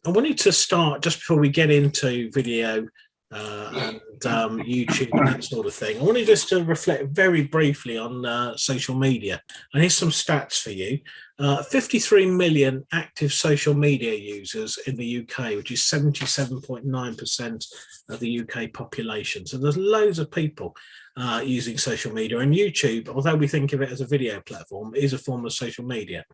I wanted to start just before we get into video and YouTube and that sort of thing. I wanted just to reflect very briefly on social media. And here's some stats for you. 53 million active social media users in the UK, which is 77.9% of the UK population. So there's loads of people using social media. And YouTube, although we think of it as a video platform, is a form of social media.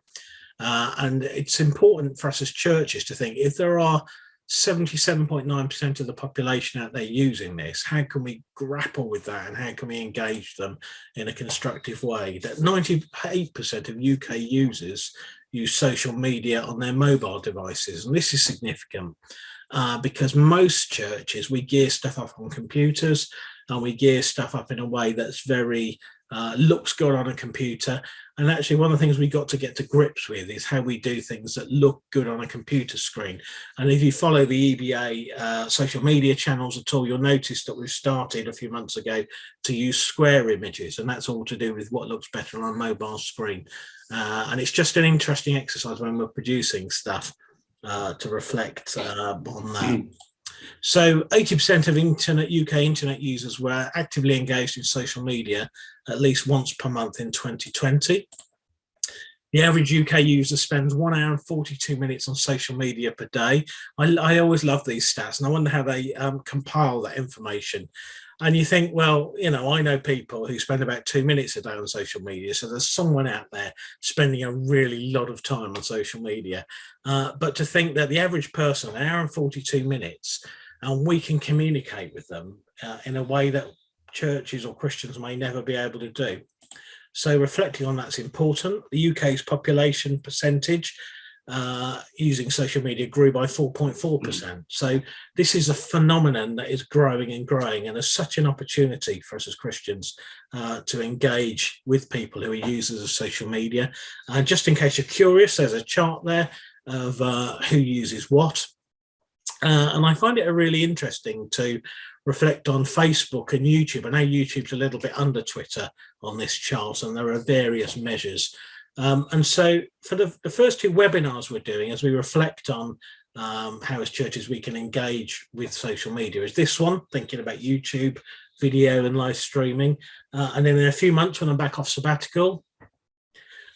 And it's important for us as churches to think, if there are 77.9% of the population out there using this, how can we grapple with that and how can we engage them in a constructive way? That 98% of UK users use social media on their mobile devices, and this is significant because most churches, we gear stuff up on computers and we gear stuff up in a way that's very looks good on a computer. And actually one of the things we got to get to grips with is how we do things that look good on a computer screen. And if you follow the EBA social media channels at all, you'll notice that we've started a few months ago to use square images, and that's all to do with what looks better on a mobile screen. And it's just an interesting exercise when we're producing stuff to reflect on that. So 80% of UK internet users were actively engaged in social media at least once per month in 2020. The average UK user spends 1 hour and 42 minutes on social media per day. I always love these stats, and I wonder how they compile that information. And you think, well, you know, I know people who spend about 2 minutes a day on social media. So there's someone out there spending a really lot of time on social media. But to think that the average person, 1 hour and 42 minutes, and we can communicate with them in a way that churches or Christians may never be able to do. So reflecting on that's important. The UK's population percentage using social media grew by 4.4%. So this is a phenomenon that is growing and growing, and there's such an opportunity for us as Christians to engage with people who are users of social media. Just in case you're curious, there's a chart there of who uses what. And I find it really interesting to reflect on Facebook and YouTube. I know YouTube's a little bit under Twitter on this chart, and there are various measures. And so for the first two webinars we're doing, as we reflect on how as churches we can engage with social media, is this one, thinking about YouTube, video and live streaming. And then in a few months when I'm back off sabbatical,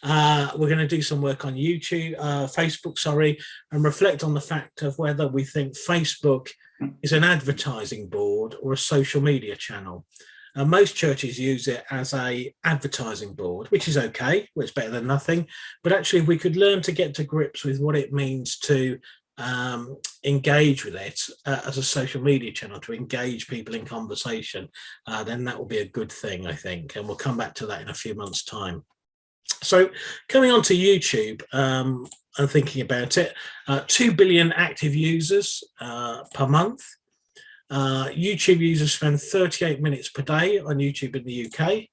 we're going to do some work on Facebook, and reflect on the fact of whether we think Facebook is an advertising board or a social media channel. Most churches use it as a advertising board, which is okay, well, it's better than nothing. But actually, if we could learn to get to grips with what it means to engage with it as a social media channel, to engage people in conversation, then that will be a good thing, I think. And we'll come back to that in a few months' time. So coming on to YouTube and thinking about it, 2 billion active users per month. YouTube users spend 38 minutes per day on YouTube in the UK.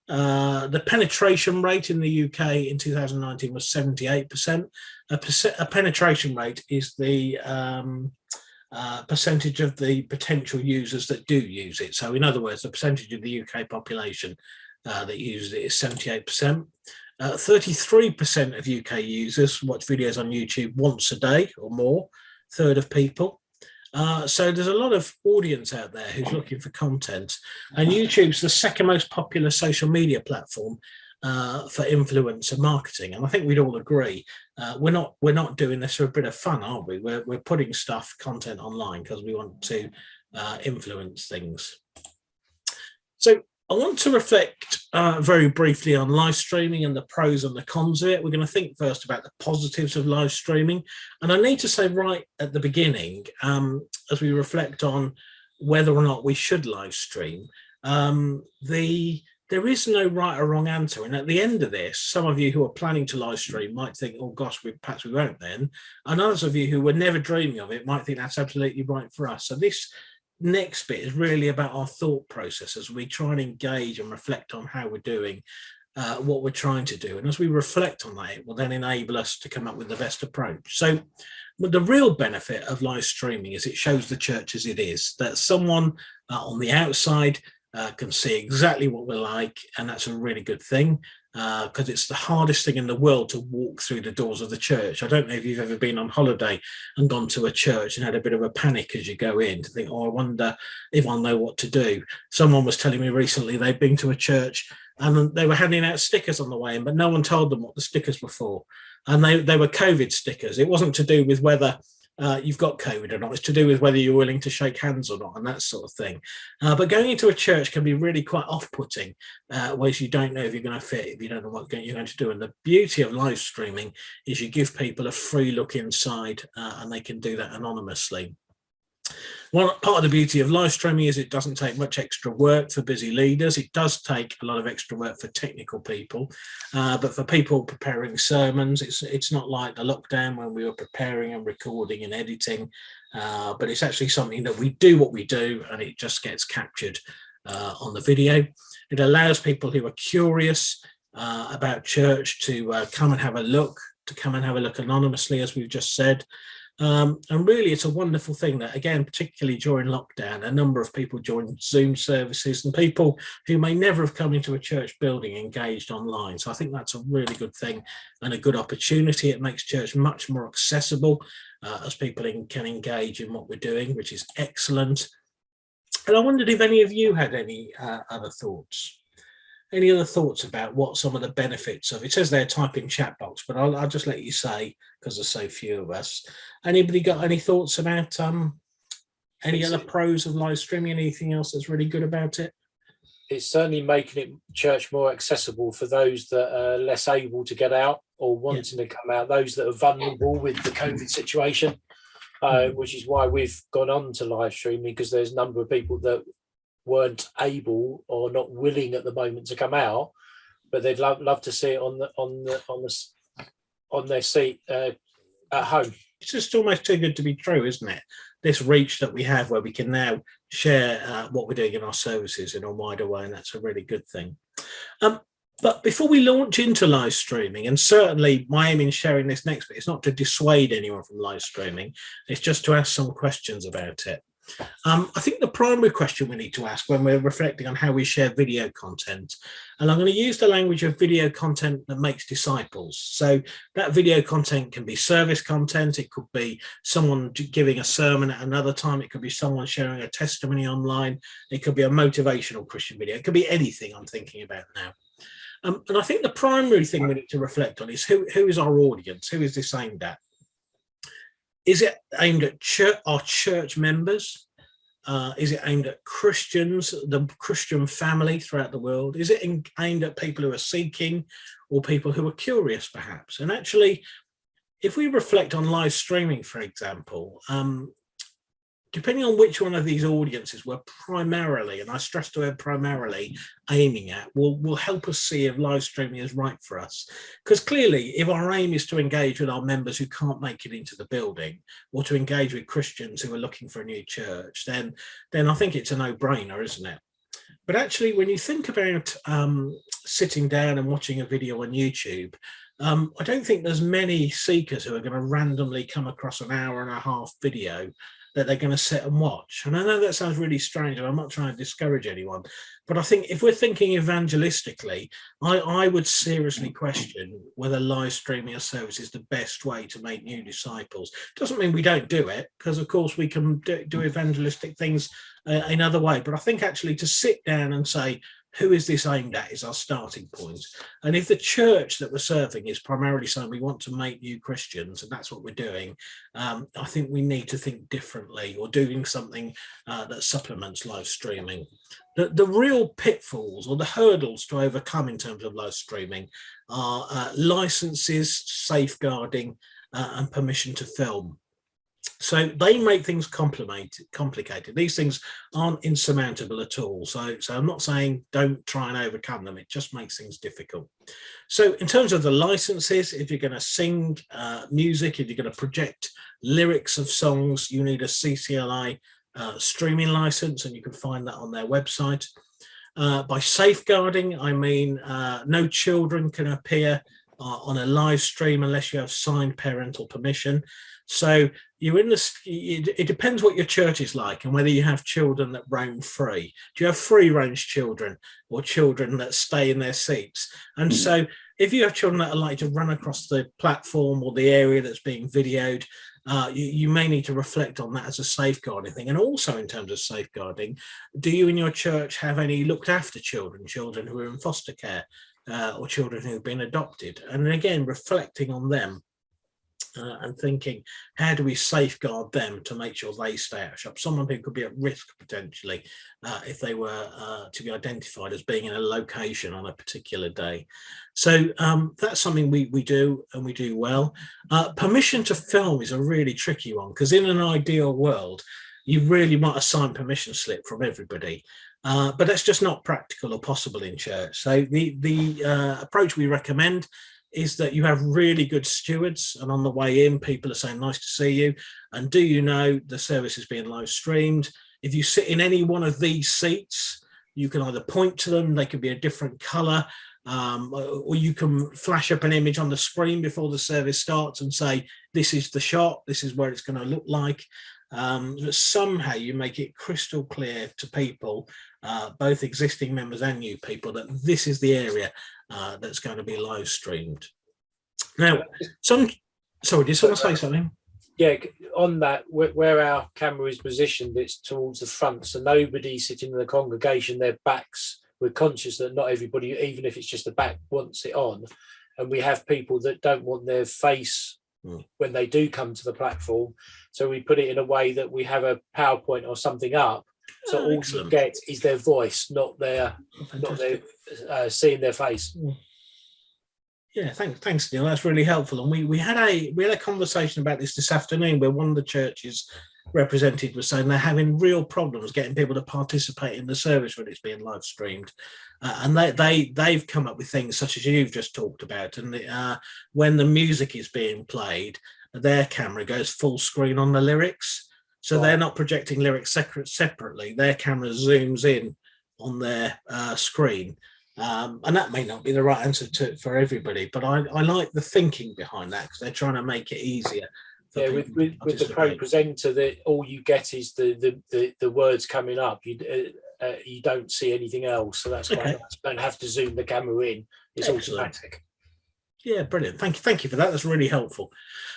The penetration rate in the UK in 2019 was 78%. A penetration rate is the percentage of the potential users that do use it. So in other words, the percentage of the UK population that uses it is 78%. 33% of UK users watch videos on YouTube once a day or more, third of people. So there's a lot of audience out there who's looking for content, and YouTube's the second most popular social media platform for influencer marketing. And I think we'd all agree, we're not doing this for a bit of fun, are we? We're putting content online because we want to influence things. So I want to reflect very briefly on live streaming and the pros and the cons of it. We're going to think first about the positives of live streaming. And I need to say right at the beginning, as we reflect on whether or not we should live stream, there is no right or wrong answer. And at the end of this, some of you who are planning to live stream might think, oh gosh, perhaps we won't then. And others of you who were never dreaming of it might think that's absolutely right for us. So this next bit is really about our thought process as we try and engage and reflect on how we're doing what we're trying to do. And as we reflect on that, it will then enable us to come up with the best approach. So the real benefit of live streaming is it shows the church as it is, that someone on the outside can see exactly what we're like, and that's a really good thing. because it's the hardest thing in the world to walk through the doors of the church. I don't know if you've ever been on holiday and gone to a church and had a bit of a panic as you go in to think, oh, I wonder if I know what to do. Someone was telling me recently they'd been to a church and they were handing out stickers on the way in, but no one told them what the stickers were for. And they were COVID stickers. It wasn't to do with whether you've got COVID or not. It's to do with whether you're willing to shake hands or not and that sort of thing. But going into a church can be really quite off-putting, whereas you don't know if you're going to fit, if you don't know what you're going to do. And the beauty of live streaming is you give people a free look inside and they can do that anonymously. One part of the beauty of live streaming is it doesn't take much extra work for busy leaders. It does take a lot of extra work for technical people, but for people preparing sermons, it's not like the lockdown when we were preparing and recording and editing, but it's actually something that we do what we do and it just gets captured on the video. It allows people who are curious about church to come and have a look, anonymously, as we've just said. And really, it's a wonderful thing that, again, particularly during lockdown, a number of people joined Zoom services and people who may never have come into a church building engaged online. So I think that's a really good thing and a good opportunity. It makes church much more accessible as people can engage in what we're doing, which is excellent. And I wondered if any of you had any other thoughts. Any other thoughts about what some of the benefits of it? Says there, type in chat box, but I'll just let you say because there's so few of us. Anybody got any thoughts about any other pros of live streaming? Anything else that's really good about it? It's certainly making it church more accessible for those that are less able to get out or wanting to come out, those that are vulnerable with the COVID situation, which is why we've gone on to live streaming, because there's a number of people that weren't able or not willing at the moment to come out, but they'd love to see it on their seat at home. It's just almost too good to be true, isn't it? This reach that we have where we can now share what we're doing in our services in a wider way, and that's a really good thing. But before we launch into live streaming, and certainly my aim in sharing this next bit is not to dissuade anyone from live streaming, it's just to ask some questions about it. I think the primary question we need to ask when we're reflecting on how we share video content, and I'm going to use the language of video content that makes disciples. So that video content can be service content. It could be someone giving a sermon at another time. It could be someone sharing a testimony online. It could be a motivational Christian video. It could be anything I'm thinking about now. And I think the primary thing we need to reflect on is who is our audience? Who is this aimed at? Is it aimed at our church members? Is it aimed at Christians, the Christian family throughout the world? Is it aimed at people who are seeking or people who are curious, perhaps? And actually, if we reflect on live streaming, for example, depending on which one of these audiences we're primarily, and I stress the word primarily, aiming at, will help us see if live streaming is right for us. Because clearly, if our aim is to engage with our members who can't make it into the building, or to engage with Christians who are looking for a new church, then I think it's a no-brainer, isn't it? But actually, when you think about sitting down and watching a video on YouTube, I don't think there's many seekers who are going to randomly come across an hour and a half video that they're going to sit and watch. And I know that sounds really strange, and I'm not trying to discourage anyone, but I think if we're thinking evangelistically, I would seriously question whether live streaming a service is the best way to make new disciples. Doesn't mean we don't do it, because of course we can do evangelistic things in other ways, but I think actually to sit down and say, who is this aimed at, is our starting point. And if the church that we're serving is primarily saying we want to make new Christians, and that's what we're doing, I think we need to think differently, or doing something that supplements live streaming. The real pitfalls or the hurdles to overcome in terms of live streaming are licenses, safeguarding, and permission to film. So they make things complicated. These things aren't insurmountable at all. So I'm not saying don't try and overcome them. It just makes things difficult. So in terms of the licenses, if you're going to sing music, if you're going to project lyrics of songs, you need a CCLI streaming license, and you can find that on their website. By safeguarding, I mean no children can appear on a live stream unless you have signed parental permission. So you're in the, it depends what your church is like and whether you have children that roam free. Do you have free range children or children that stay in their seats? And so if you have children that are likely to run across the platform or the area that's being videoed, you may need to reflect on that as a safeguarding thing. And also in terms of safeguarding, do you in your church have any looked after children who are in foster care, or children who've been adopted? And again, reflecting on them and thinking, how do we safeguard them to make sure they stay out of shop? Someone who could be at risk potentially if they were to be identified as being in a location on a particular day. So that's something we do, and we do well. Permission to film is a really tricky one, because in an ideal world, you really want a signed permission slip from everybody. But that's just not practical or possible in church. So the approach we recommend is that you have really good stewards, and on the way in, people are saying, nice to see you, and do you know the service is being live streamed? If you sit in any one of these seats, you can either point to them, they could be a different color, or you can flash up an image on the screen before the service starts and say, this is the shot, this is where it's going to look like. But somehow you make it crystal clear to people, both existing members and new people, that this is the area that's going to be live streamed. Now, sorry, did someone say something? Yeah, on that, where our camera is positioned, it's towards the front, so nobody sitting in the congregation, their backs, we're conscious that not everybody, even if it's just the back, wants it on. And we have people that don't want their face when they do come to the platform. So we put it in a way that we have a PowerPoint or something up. So all you get is their voice, not their seeing their face. Yeah, thanks, Neil. That's really helpful. And we had a conversation about this afternoon, where one of the churches represented was saying they're having real problems getting people to participate in the service when it's being live streamed, and they've come up with things such as you've just talked about. And when the music is being played, their camera goes full screen on the lyrics. So they're not projecting lyrics separately. Their camera zooms in on their screen. And that may not be the right answer for everybody, but I like the thinking behind that, because they're trying to make it easier. Yeah, with the pro presenter, that all you get is the words coming up. You don't see anything else, so that's quite nice. You don't have to zoom the camera in. It's automatic. Yeah, brilliant. Thank you for that. That's really helpful.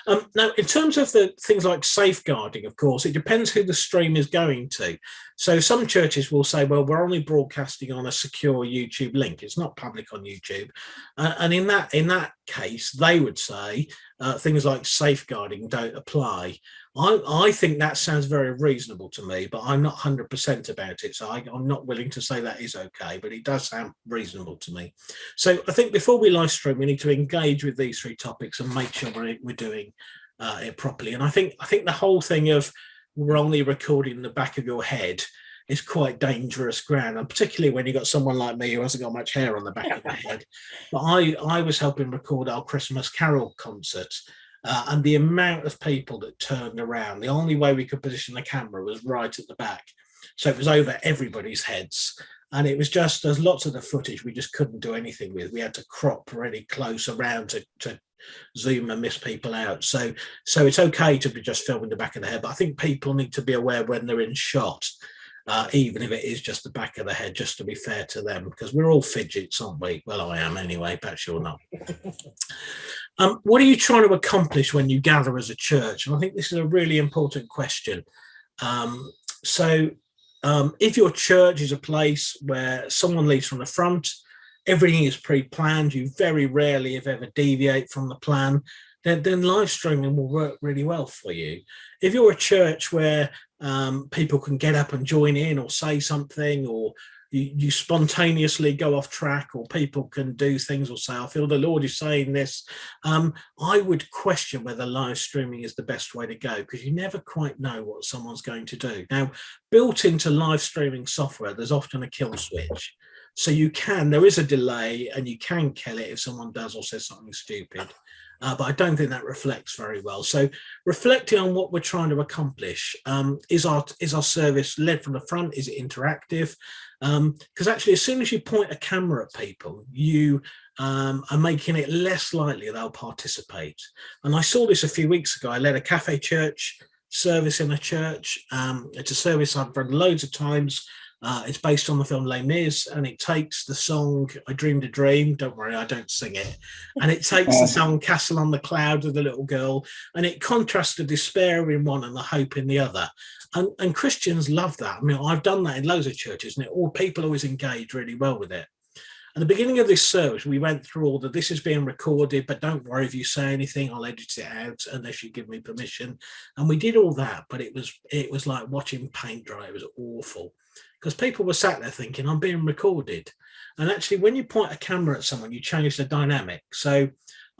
Now, in terms of the things like safeguarding, of course, it depends who the stream is going to. So some churches will say, well, we're only broadcasting on a secure YouTube link. It's not public on YouTube. And in that case, they would say things like safeguarding don't apply. I think that sounds very reasonable to me, but I'm not 100% about it. So I'm not willing to say that is okay, but it does sound reasonable to me. So I think before we live stream, we need to engage with these three topics and make sure we're doing it properly. And I think the whole thing of we're only recording the back of your head is quite dangerous ground, and particularly when you've got someone like me who hasn't got much hair on the back of their head. But I was helping record our Christmas Carol concerts. And the amount of people that turned around, the only way we could position the camera was right at the back. So it was over everybody's heads. And it was just, there's lots of the footage we just couldn't do anything with. We had to crop really close around to zoom and miss people out. So it's okay to be just filming the back of the head, but I think people need to be aware when they're in shot, even if it is just the back of the head, just to be fair to them, because we're all fidgets, aren't we? Well, I am anyway, perhaps you're not. What are you trying to accomplish when you gather as a church? And I think this is a really important question. If your church is a place where someone leads from the front, everything is pre-planned, you very rarely, if ever, deviate from the plan, then live streaming will work really well for you. If you're a church where people can get up and join in or say something, or you spontaneously go off track, or people can do things or say, I feel the Lord is saying this, I would question whether live streaming is the best way to go, because you never quite know what someone's going to do. Now, built into live streaming software, there's often a kill switch. So there is a delay, and you can kill it if someone does or says something stupid. but I don't think that reflects very well. So reflecting on what we're trying to accomplish, is our service led from the front? Is it interactive? Because actually, as soon as you point a camera at people, you are making it less likely they'll participate. And I saw this a few weeks ago. I led a cafe church service in a church. It's a service I've run loads of times. It's based on the film Les Mis, and it takes the song "I Dreamed a Dream." Don't worry, I don't sing it. And it takes the song "Castle on the Cloud" of the little girl, and it contrasts the despair in one and the hope in the other. And Christians love that. I mean, I've done that in loads of churches, and people always engage really well with it. At the beginning of this service, we went through all this is being recorded, but don't worry if you say anything, I'll edit it out unless you give me permission. And we did all that, but it was like watching paint dry. It was awful because people were sat there thinking, I'm being recorded. And actually, when you point a camera at someone, you change the dynamic. So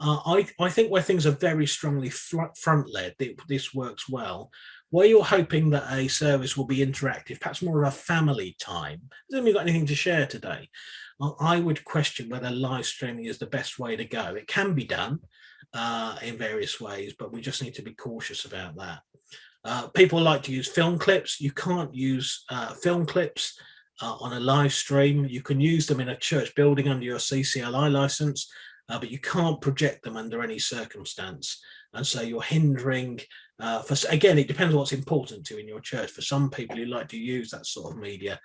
I think where things are very strongly front-led, this works well. Where you're hoping that a service will be interactive, perhaps more of a family time. Hasn't we got anything to share today? I would question whether live streaming is the best way to go. It can be done in various ways, but we just need to be cautious about that. People like to use film clips. You can't use film clips on a live stream. You can use them in a church building under your CCLI license, but you can't project them under any circumstance. And so you're hindering, again, it depends on what's important to in your church. For some people who like to use that sort of media,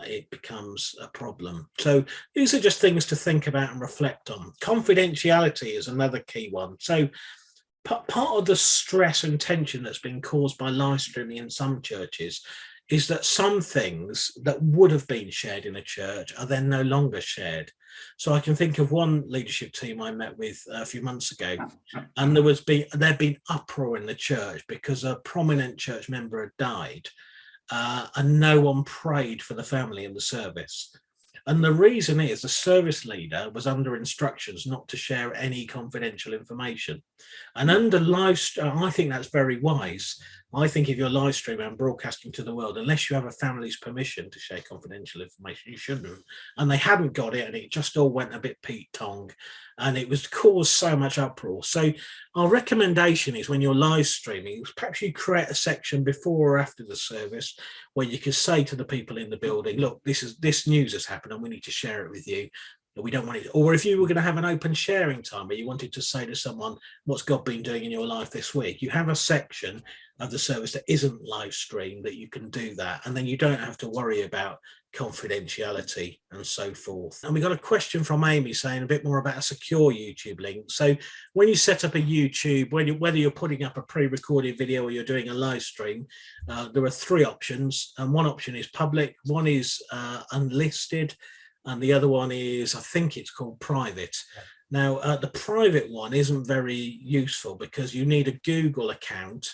it becomes a problem. So these are just things to think about and reflect on. Confidentiality is another key one. So part of the stress and tension that's been caused by live streaming in some churches is that some things that would have been shared in a church are then no longer shared. So I can think of one leadership team I met with a few months ago, and there'd been uproar in the church because a prominent church member had died, and no one prayed for the family in the service. And the reason is the service leader was under instructions not to share any confidential information. And under I think that's very wise. I think if you're live streaming and broadcasting to the world, unless you have a family's permission to share confidential information, you shouldn't. And they hadn't got it, and it just all went a bit Pete Tong, and it was caused so much uproar. So our recommendation is when you're live streaming, perhaps you create a section before or after the service where you can say to the people in the building, look, this news has happened and we need to share it with you. We don't want it. Or if you were going to have an open sharing time where you wanted to say to someone, what's God been doing in your life this week? You have a section of the service that isn't live streamed that you can do that. And then you don't have to worry about confidentiality and so forth. And we got a question from Amy saying a bit more about a secure YouTube link. So when you set up a YouTube, whether you're putting up a pre-recorded video or you're doing a live stream, there are three options. And one option is public, one is unlisted, and the other one is, I think it's called private. Now, the private one isn't very useful because you need a Google account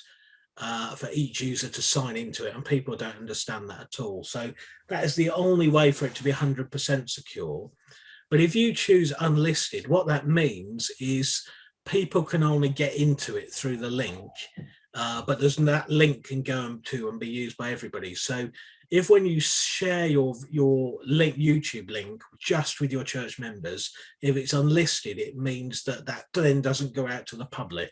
for each user to sign into it, and people don't understand that at all. So that is the only way for it to be 100% secure. But if you choose unlisted, what that means is people can only get into it through the link, but that link can go to and be used by everybody. So if when you share your link, YouTube link just with your church members, if it's unlisted, it means that then doesn't go out to the public.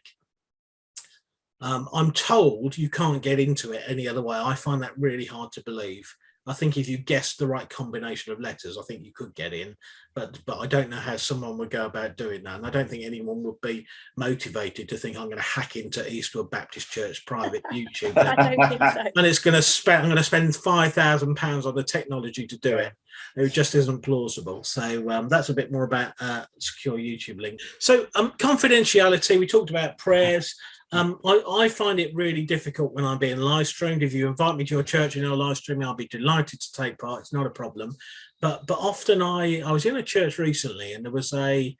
I'm told you can't get into it any other way. I find that really hard to believe. I think if you guessed the right combination of letters, I think you could get in, but I don't know how someone would go about doing that. And I don't think anyone would be motivated to think I'm going to hack into Eastwood Baptist Church private YouTube. I don't think so. And I'm going to spend £5,000 on the technology to do it. It just isn't plausible. So that's a bit more about secure YouTube link. So confidentiality, we talked about prayers. I find it really difficult when I'm being live streamed. If you invite me to your church and you're live streaming, I'll be delighted to take part. It's not a problem. But often I was in a church recently, and there was I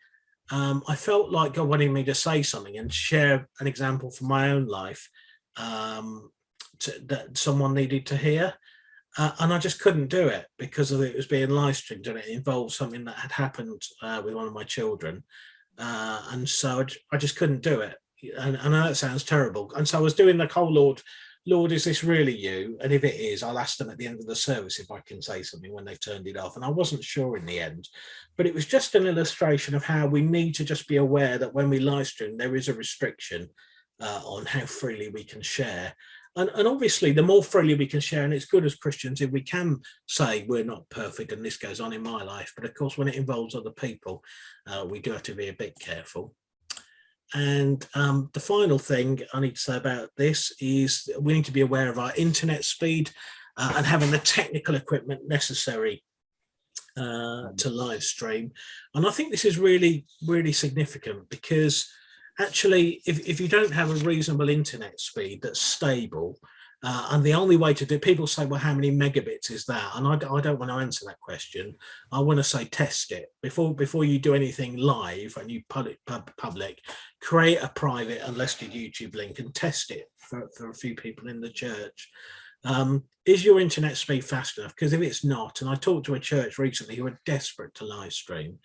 felt like God wanted me to say something and share an example from my own life that someone needed to hear. And I just couldn't do it because it was being live streamed, and it involved something that had happened with one of my children. And so I just couldn't do it. And I know it sounds terrible. And so I was doing the whole Lord, Lord, is this really you? And if it is, I'll ask them at the end of the service if I can say something when they've turned it off. And I wasn't sure in the end, but it was just an illustration of how we need to just be aware that when we live stream, there is a restriction on how freely we can share. And obviously, the more freely we can share, and it's good as Christians if we can say we're not perfect and this goes on in my life. But of course, when it involves other people, we do have to be a bit careful. And the final thing I need to say about this is we need to be aware of our internet speed and having the technical equipment necessary to live stream. And I think this is really, really significant because actually, if you don't have a reasonable internet speed that's stable, and the only way to do, people say, well, how many megabits is that? And I don't want to answer that question. I want to say test it before you do anything live and you put it public. Create a private unlisted YouTube link and test it for a few people in the church. Is your internet speed fast enough? Because if it's not, and I talked to a church recently who were desperate to live stream,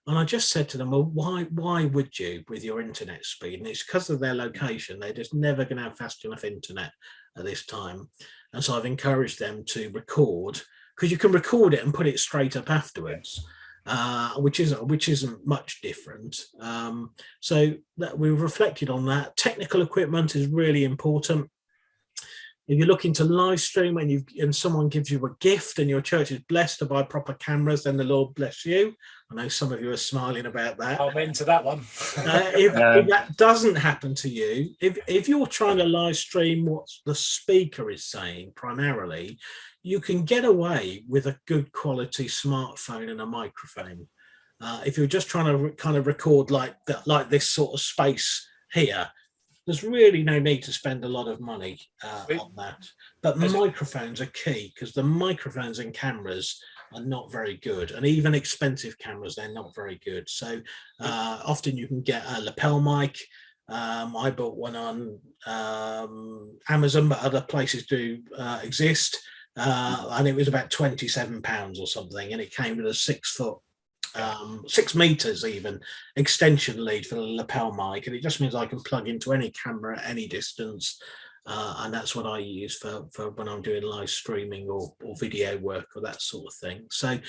and I just said to them, well, why would you with your internet speed? And it's because of their location. They're just never going to have fast enough internet at this time. And so I've encouraged them to record, because you can record it and put it straight up afterwards, which isn't much different. So that we've reflected on that. Technical equipment is really important. If you're looking to live stream and someone gives you a gift and your church is blessed to buy proper cameras, then the Lord bless you. I know some of you are smiling about that. I'm into that one. If that doesn't happen to you, if you're trying to live stream what the speaker is saying primarily, you can get away with a good quality smartphone and a microphone. If you're just trying to kind of record like this sort of space here, there's really no need to spend a lot of money on that. But microphones are key, because the microphones and cameras are not very good. And even expensive cameras, they're not very good. So often you can get a lapel mic. I bought one on Amazon, but other places do exist. And it was about £27 or something. And it came with a 6 meters even extension lead for the lapel mic, and it just means I can plug into any camera at any distance, and that's what I use for when I'm doing live streaming or video work or that sort of thing. So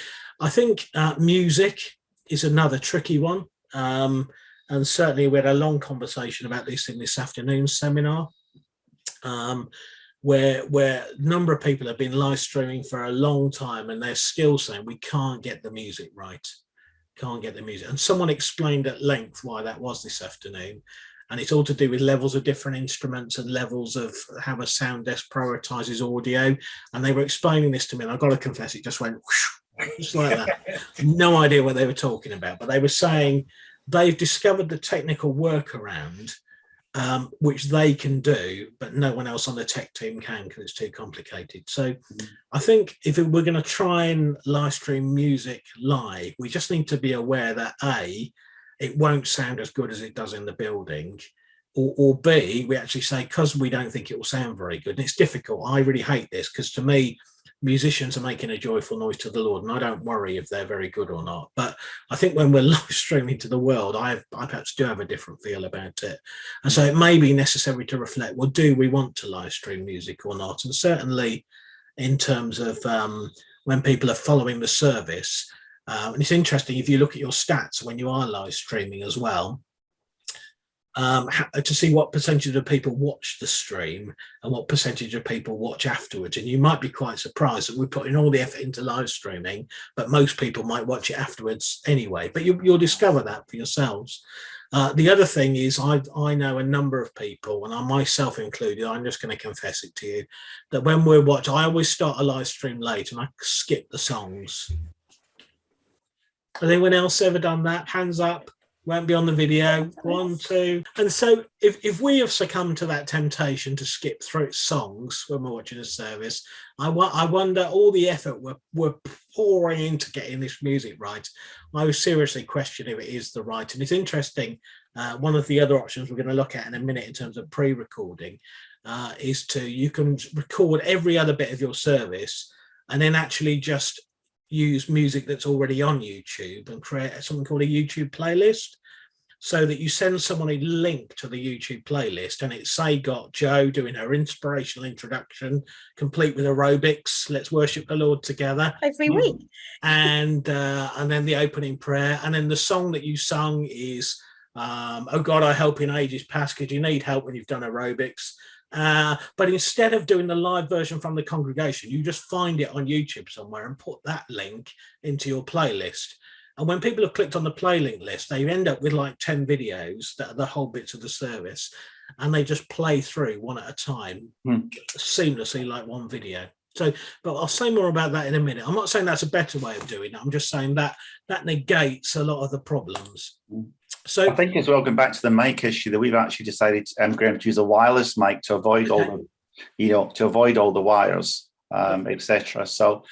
I think music is another tricky one, and certainly we had a long conversation about this in this afternoon's seminar, where a number of people have been live streaming for a long time and they're still saying we can't get the music right. And someone explained at length why that was this afternoon, and it's all to do with levels of different instruments and levels of how a sound desk prioritizes audio. And they were explaining this to me, and I've got to confess, it just went whoosh, just like that. No idea what they were talking about, but they were saying they've discovered the technical workaround, which they can do, but no one else on the tech team can, because it's too complicated. So I think if we're going to try and live stream music live, we just need to be aware that A, it won't sound as good as it does in the building, or B, we actually say, because we don't think it will sound very good. And it's difficult. I really hate this, because to me, musicians are making a joyful noise to the Lord, and I don't worry if they're very good or not. But I think when we're live streaming to the world, I perhaps do have a different feel about it. And so it may be necessary to reflect, well, do we want to live stream music or not? And certainly in terms of when people are following the service, and it's interesting, if you look at your stats when you are live streaming as well, to see what percentage of people watch the stream and what percentage of people watch afterwards. And you might be quite surprised that we're putting all the effort into live streaming, but most people might watch it afterwards anyway. But you'll discover that for yourselves. The other thing is I know a number of people, and I myself included, I'm just going to confess it to you, that when we're watching, I always start a live stream late and I skip the songs. Has anyone else ever done that? Hands up. Won't be on the video. 1, 2. And so if we have succumbed to that temptation to skip through songs when we're watching a service, I wonder all the effort we're pouring into getting this music right. I would seriously question if it is the right. And it's interesting. One of the other options we're going to look at in a minute in terms of pre-recording is you can record every other bit of your service and then actually just use music that's already on YouTube and create something called a YouTube playlist. so that you send someone a link to the YouTube playlist, and it's say got Jo doing her inspirational introduction, complete with aerobics. Let's worship the Lord together every week, and then the opening prayer, and then the song that you sung is "Oh God, I help in ages past," because you need help when you've done aerobics. But instead of doing the live version from the congregation, you just find it on YouTube somewhere and put that link into your playlist. And when people have clicked on the play link list, they end up with like 10 videos that are the whole bits of the service, and they just play through one at a time seamlessly like one video. So, but I'll say more about that in a minute. I'm not saying that's a better way of doing it. I'm just saying that that negates a lot of the problems. So I think as well, going back to the mic issue, that we've actually decided, Graeme, to use a wireless mic to avoid all the, to avoid all the wires, etc. So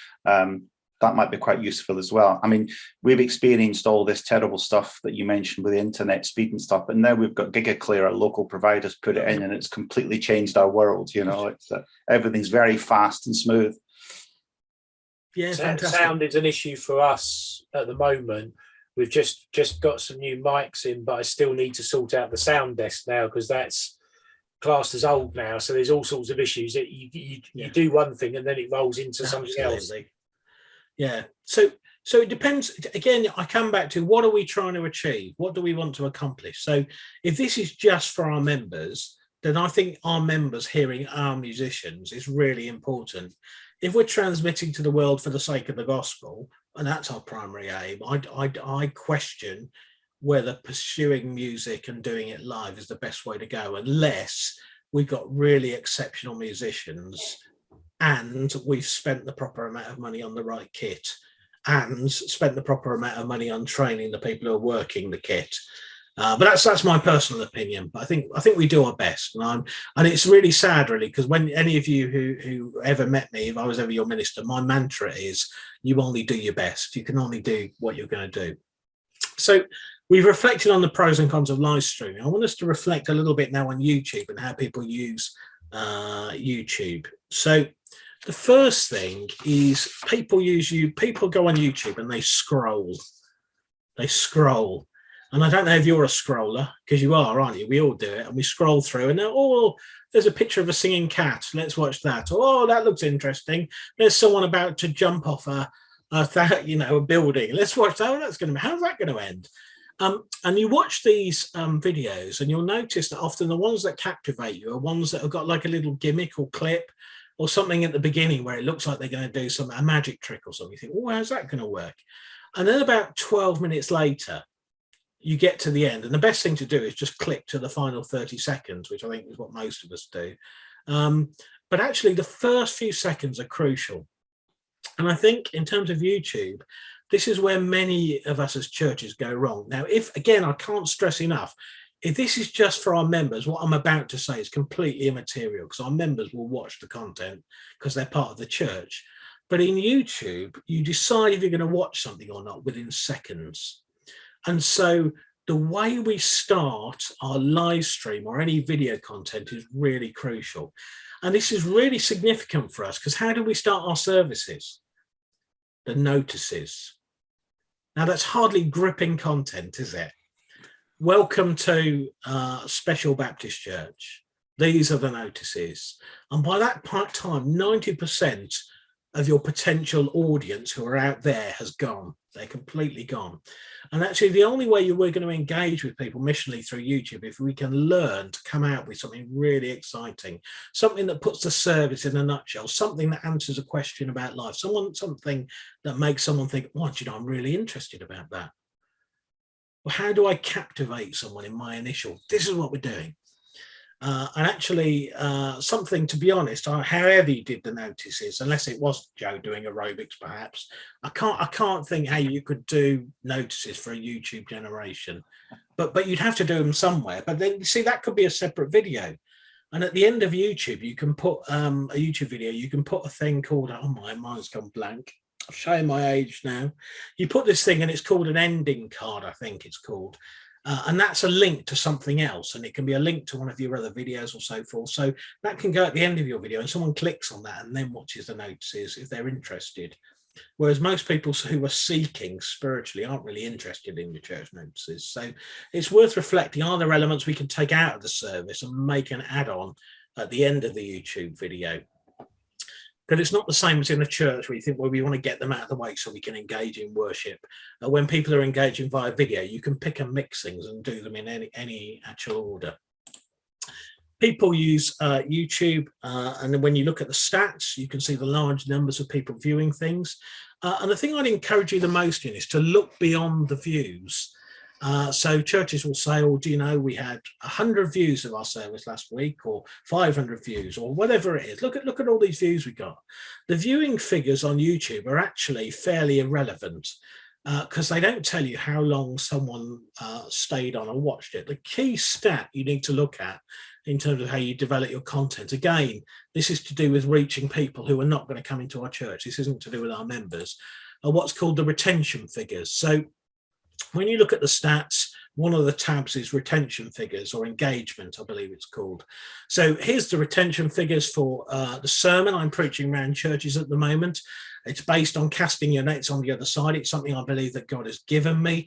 that might be quite useful as well. I mean, we've experienced all this terrible stuff that you mentioned with the internet speed and stuff, but now we've got GigaClear, our local providers, put it in, and it's completely changed our world. It's everything's very fast and smooth. Yeah, sound is an issue for us at the moment. We've just got some new mics in, but I still need to sort out the sound desk now, because that's classed as old now. So there's all sorts of issues that you do one thing and then it rolls into something else. Yeah. So it depends. Again, I come back to, what are we trying to achieve? What do we want to accomplish? So if this is just for our members, then I think our members hearing our musicians is really important. If we're transmitting to the world for the sake of the gospel, and that's our primary aim, I question whether pursuing music and doing it live is the best way to go, unless we've got really exceptional musicians and we've spent the proper amount of money on the right kit and spent the proper amount of money on training the people who are working the kit. But that's my personal opinion. But I think we do our best, and it's really sad, really, because when any of you who ever met me, if I was ever your minister, my mantra is, you only do your best. You can only do what you're going to do. So we've reflected on the pros and cons of live streaming. I want us to reflect a little bit now on YouTube and how people use YouTube. So the first thing is, people go on YouTube and they scroll. And I don't know if you're a scroller, because you are, aren't you? We all do it, and we scroll through, and there's a picture of a singing cat. Let's watch that. Oh, that looks interesting. There's someone about to jump off a building. Let's watch that. How's that going to end? And you watch these videos, and you'll notice that often the ones that captivate you are ones that have got like a little gimmick or clip or something at the beginning where it looks like they're going to do a magic trick or something. You think, oh, how's that going to work? And then about 12 minutes later, you get to the end, and the best thing to do is just click to the final 30 seconds, which I think is what most of us do. But actually, the first few seconds are crucial. And I think in terms of YouTube, this is where many of us as churches go wrong. Now, I can't stress enough, if this is just for our members, what I'm about to say is completely immaterial, because our members will watch the content because they're part of the church. But in YouTube, you decide if you're going to watch something or not within seconds. And so the way we start our live stream or any video content is really crucial. And this is really significant for us, because how do we start our services? The notices. Now, that's hardly gripping content, is it? Welcome to Special Baptist Church. These are the notices. And by that time, 90% of your potential audience who are out there has gone. They're completely gone. And actually, the only way we're going to engage with people missionally through YouTube, if we can learn to come out with something really exciting, something that puts the service in a nutshell, something that answers a question about life, something that makes someone think, oh, I'm really interested about that. Well, how do I captivate someone in my initial? This is what we're doing. And actually, something, to be honest, however you did the notices, unless it was Jo doing aerobics, perhaps, I can't think how you could do notices for a YouTube generation, but you'd have to do them somewhere. But then, see, that could be a separate video. And at the end of YouTube, you can put a YouTube video. You can put a thing called, mine's gone blank. I'm showing my age now. You put this thing, and it's called an ending card, I think it's called. And that's a link to something else, and it can be a link to one of your other videos or so forth. So that can go at the end of your video, and someone clicks on that and then watches the notices if they're interested. Whereas most people who are seeking spiritually aren't really interested in your church notices. So it's worth reflecting, are there elements we can take out of the service and make an add-on at the end of the YouTube video? Because it's not the same as in a church where you think, well, we want to get them out of the way so we can engage in worship. When people are engaging via video, you can pick and mix things and do them in any actual order. People use YouTube, and then when you look at the stats, you can see the large numbers of people viewing things. And the thing I'd encourage you the most in is to look beyond the views. So churches will say, oh, do you know, we had 100 views of our service last week, or 500 views, or whatever it is. Look at all these views we got. The viewing figures on YouTube are actually fairly irrelevant, because they don't tell you how long someone stayed on and watched it. The key stat you need to look at in terms of how you develop your content, again, this is to do with reaching people who are not going to come into our church. This isn't to do with our members, are what's called the retention figures. So when you look at the stats, one of the tabs is retention figures, or engagement, I believe it's called. So here's the retention figures for the sermon I'm preaching around churches at the moment. It's based on casting your nets on the other side. It's something I believe that God has given me.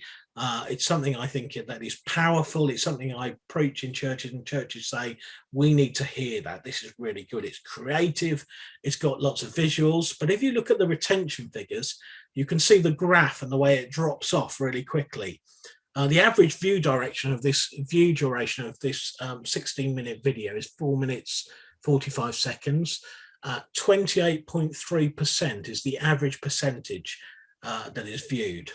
It's something I think that is powerful. It's something I preach in churches, and churches say, we need to hear that. This is really good. It's creative. It's got lots of visuals. But if you look at the retention figures, you can see the graph and the way it drops off really quickly. The average view duration of this 16-minute video is 4 minutes, 45 seconds. 28.3% is the average percentage that is viewed.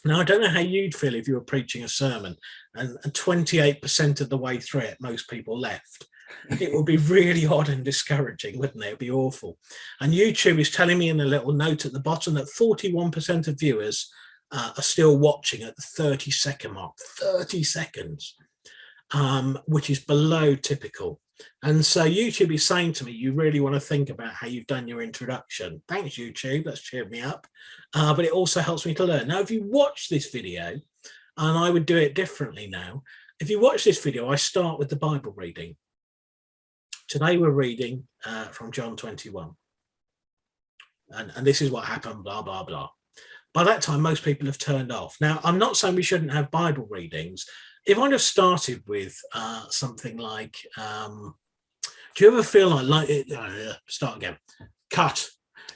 Now, I don't know how you'd feel if you were preaching a sermon and 28% of the way through it, most people left. It would be really odd and discouraging, wouldn't it? It'd be awful. And YouTube is telling me in a little note at the bottom that 41% of viewers are still watching at the 30-second mark, 30 seconds, which is below typical. And so YouTube is saying to me, you really want to think about how you've done your introduction. Thanks, YouTube. That's cheered me up. But it also helps me to learn. Now, if you watch this video, and I would do it differently now, if you watch this video, I start with the Bible reading. Today we're reading from John 21. And this is what happened, blah, blah, blah. By that time, most people have turned off. Now, I'm not saying we shouldn't have Bible readings. If I'd have started with something like, do you ever feel like start again, cut.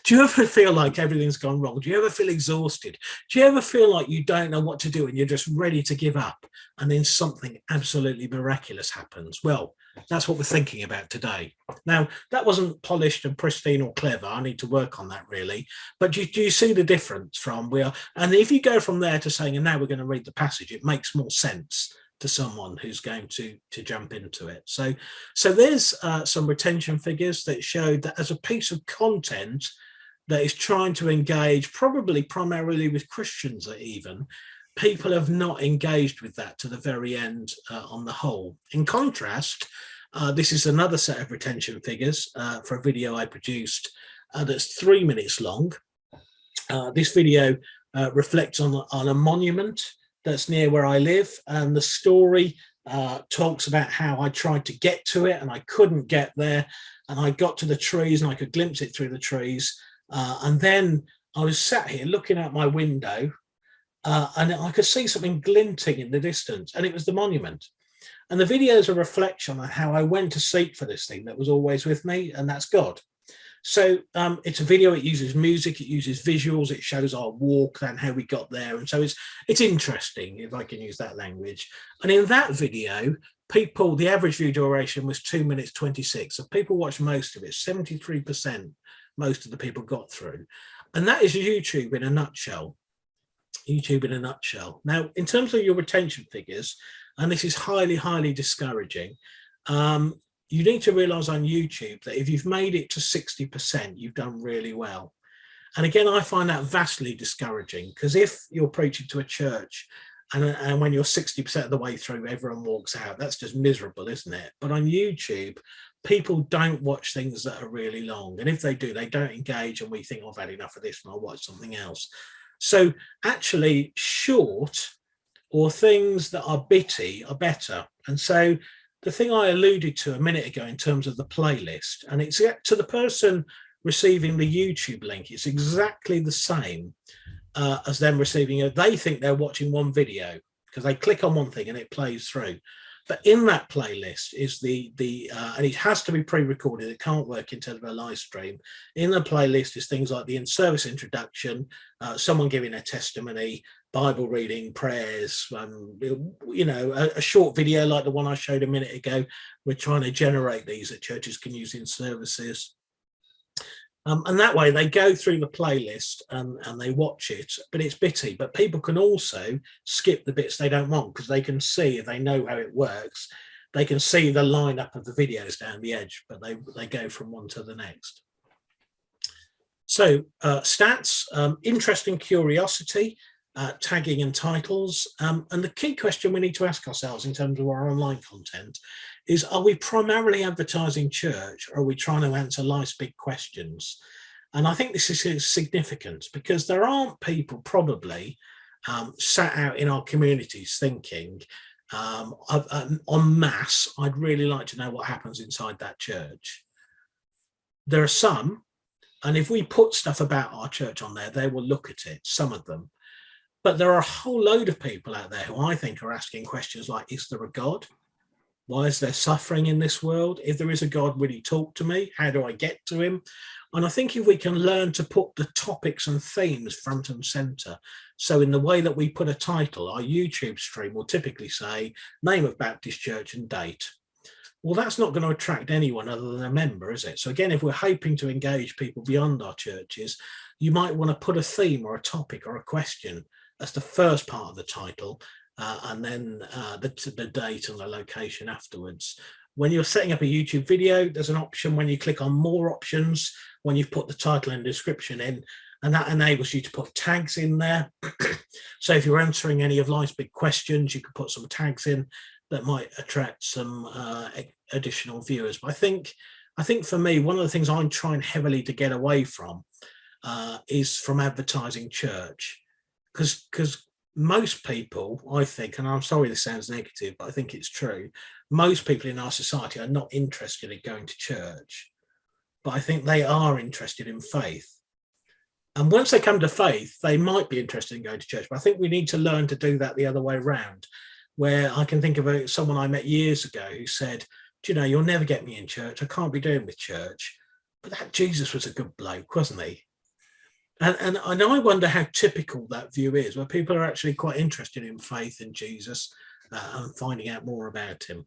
Do you ever feel like everything's gone wrong? Do you ever feel exhausted? Do you ever feel like you don't know what to do and you're just ready to give up, and then something absolutely miraculous happens? Well, that's what we're thinking about today. Now, that wasn't polished and pristine or clever. I need to work on that, really. But do you see the difference from and if you go from there to saying, and now we're going to read the passage, it makes more sense to someone who's going to jump into it. So there's some retention figures that showed that as a piece of content that is trying to engage, probably primarily with Christians even, people have not engaged with that to the very end on the whole. In contrast, this is another set of retention figures for a video I produced that's 3 minutes long. This video reflects on a monument that's near where I live, and the story talks about how I tried to get to it and I couldn't get there, and I got to the trees and I could glimpse it through the trees, and then I was sat here looking out my window, and I could see something glinting in the distance, and it was the monument. And the video is a reflection on how I went to seek for this thing that was always with me, and that's God. So it's a video, it uses music, it uses visuals, it shows our walk and how we got there. And so it's interesting, if I can use that language. And in that video, the average view duration was 2 minutes 26. So people watched most of it, 73%, most of the people got through. And that is YouTube in a nutshell. YouTube in a nutshell. Now, in terms of your retention figures, and this is highly, highly discouraging, you need to realize on YouTube that if you've made it to 60%, you've done really well. And again, I find that vastly discouraging, because if you're preaching to a church and when you're 60% of the way through, everyone walks out, that's just miserable, isn't it? But on YouTube, people don't watch things that are really long. And if they do, they don't engage, and we think, I've had enough of this and I'll watch something else. So actually short or things that are bitty are better. And so the thing I alluded to a minute ago in terms of the playlist, and it's to the person receiving the YouTube link. It's exactly the same as them receiving it. They think they're watching one video because they click on one thing and it plays through. But in that playlist is and it has to be pre-recorded. It can't work in terms of a live stream. In the playlist is things like the in-service introduction, someone giving a testimony, Bible reading, prayers, a short video like the one I showed a minute ago. We're trying to generate these that churches can use in services. And that way they go through the playlist and they watch it, but it's bitty. But people can also skip the bits they don't want because they can see, if they know how it works, they can see the lineup of the videos down the edge, but they go from one to the next. So stats, interest and curiosity, tagging and titles. And the key question we need to ask ourselves in terms of our online content is, are we primarily advertising church, or are we trying to answer life's big questions? And I think this is significant because there aren't people probably sat out in our communities thinking, en masse, I'd really like to know what happens inside that church. There are some, and if we put stuff about our church on there, they will look at it, some of them. But there are a whole load of people out there who I think are asking questions like, is there a God? Why is there suffering in this world? If there is a God, will he talk to me? How do I get to him? And I think if we can learn to put the topics and themes front and center, so in the way that we put a title, our YouTube stream will typically say name of Baptist Church and date. Well, that's not going to attract anyone other than a member, is it? So again, if we're hoping to engage people beyond our churches, you might want to put a theme or a topic or a question as the first part of the title, and then the date and the location afterwards. When you're setting up a YouTube video, there's an option when you click on more options, when you've put the title and description in, and that enables you to put tags in there. So if you're answering any of life's big questions, you can put some tags in that might attract some additional viewers. But I think for me, one of the things I'm trying heavily to get away from is from advertising church, because most people, I think, and I'm sorry this sounds negative, but I think it's true, most people in our society are not interested in going to church, but I think they are interested in faith. And once they come to faith, they might be interested in going to church, but I think we need to learn to do that the other way around, where I can think of someone I met years ago who said, do you know, you'll never get me in church, I can't be doing with church, but that Jesus was a good bloke, wasn't he? And I wonder how typical that view is, where people are actually quite interested in faith in Jesus and finding out more about him.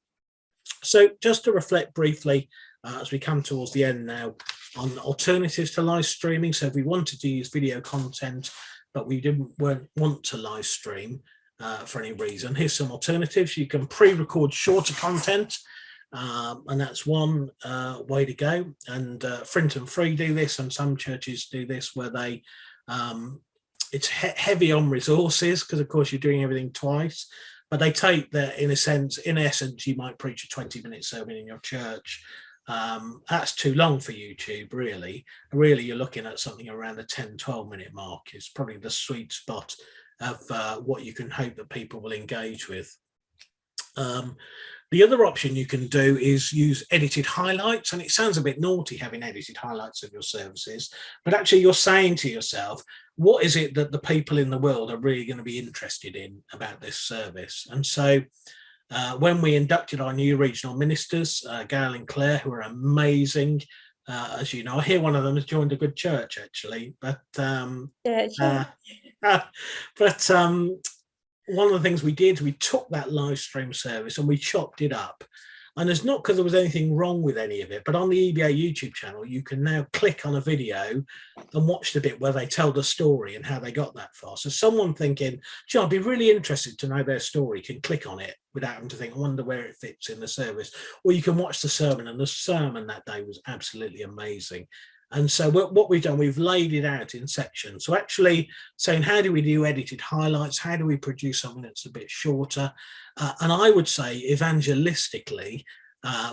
So just to reflect briefly, as we come towards the end now, on alternatives to live streaming. So if we wanted to use video content, but we weren't want to live stream for any reason, here's some alternatives. You can pre-record shorter content. And that's one way to go. And Frinton Free do this, and some churches do this, where they it's heavy on resources because, of course, you're doing everything twice. But they take that, in essence, you might preach a 20-minute sermon in your church. That's too long for YouTube, really. Really, you're looking at something around the 10, 12-minute mark is probably the sweet spot of what you can hope that people will engage with. The other option you can do is use edited highlights, and it sounds a bit naughty having edited highlights of your services, but actually you're saying to yourself, what is it that the people in the world are really going to be interested in about this service? And so when we inducted our new regional ministers, Gail and Claire, who are amazing, as you know, I hear one of them has joined a good church actually, but one of the things we did, we took that live stream service and we chopped it up. And it's not because there was anything wrong with any of it, but on the EBA YouTube channel, you can now click on a video and watch the bit where they tell the story and how they got that far. So someone thinking, gee, I'd be really interested to know their story, can click on it without having to think, I wonder where it fits in the service. Or you can watch the sermon, and the sermon that day was absolutely amazing. And so what we've done, we've laid it out in sections. So actually saying, how do we do edited highlights? How do we produce something that's a bit shorter? And I would say evangelistically,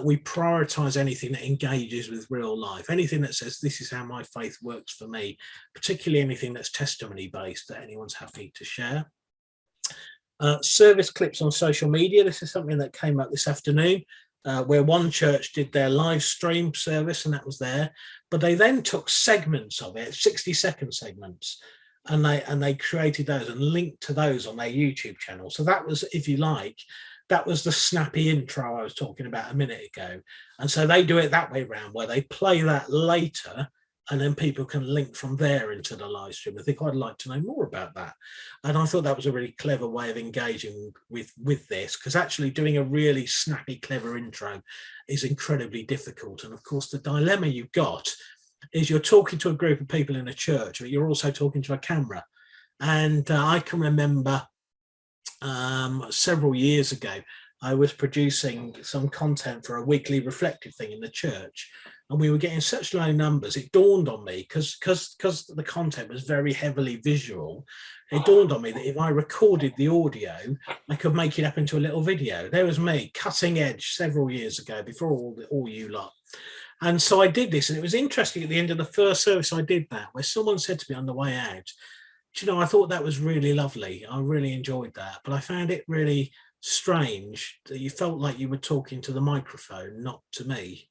we prioritize anything that engages with real life, anything that says, this is how my faith works for me, particularly anything that's testimony based that anyone's happy to share. Service clips on social media. This is something that came up this afternoon. where one church did their live stream service, and that was there. But they then took segments of it, 60-second segments, and they created those and linked to those on their YouTube channel. So that was, if you like, that was the snappy intro I was talking about a minute ago. And so they do it that way around, where they play that later, and then people can link from there into the live stream. I think I'd like to know more about that. And I thought that was a really clever way of engaging with this, because actually doing a really snappy, clever intro is incredibly difficult. And of course, the dilemma you've got is you're talking to a group of people in a church, but you're also talking to a camera. And I can remember several years ago, I was producing some content for a weekly reflective thing in the church, and we were getting such low numbers. It dawned on me, because the content was very heavily visual, it dawned on me that if I recorded the audio, I could make it up into a little video. There was me, cutting edge, several years ago, before all you lot. And so I did this, and it was interesting. At the end of the first service, I did that, where someone said to me on the way out, you know, I thought that was really lovely. I really enjoyed that, but I found it really strange that you felt like you were talking to the microphone, not to me.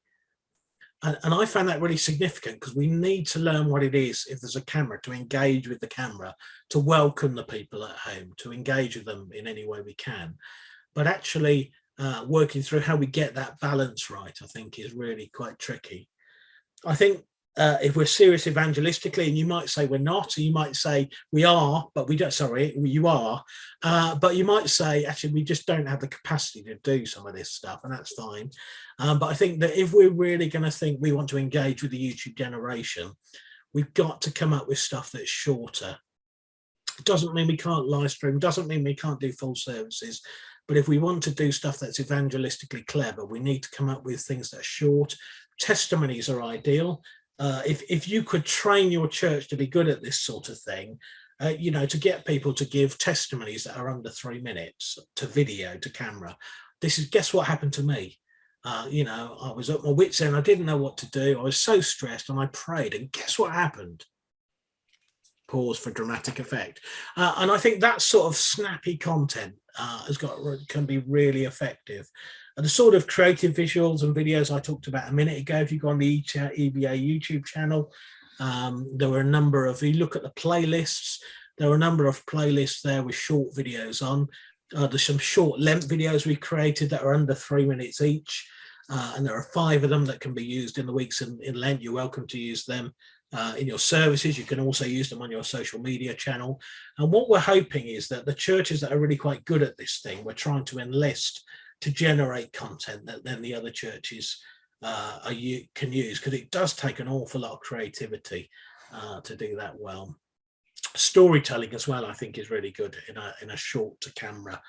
And I found that really significant, because we need to learn what it is, if there's a camera, to engage with the camera, to welcome the people at home, to engage with them in any way we can. But actually working through how we get that balance right, I think, is really quite tricky. I think if we're serious evangelistically, and you might say we're not, or you might say we are, but we don't, sorry, you are, but you might say, actually, we just don't have the capacity to do some of this stuff, and that's fine. But I think that if we're really going to think we want to engage with the YouTube generation, we've got to come up with stuff that's shorter. It doesn't mean we can't live stream, doesn't mean we can't do full services, but if we want to do stuff that's evangelistically clever, we need to come up with things that are short. Testimonies are ideal. If you could train your church to be good at this sort of thing, you know, to get people to give testimonies that are under 3 minutes, to video, to camera. Guess what happened to me? You know, I was at my wit's end. I didn't know what to do. I was so stressed, and I prayed, and guess what happened? Pause for dramatic effect. And I think that sort of snappy content can be really effective. And the sort of creative visuals and videos I talked about a minute ago, if you go on the EBA YouTube channel, there were a number of, if you look at the playlists, there were a number of playlists there with short videos on. There's some short length videos we created that are under 3 minutes each. And there are 5 of them that can be used in the weeks in Lent. You're welcome to use them in your services. You can also use them on your social media channel. And what we're hoping is that the churches that are really quite good at this thing, we're trying to enlist to generate content that then the other churches can use, because it does take an awful lot of creativity to do that well. Storytelling as well, I think, is really good in a short to camera.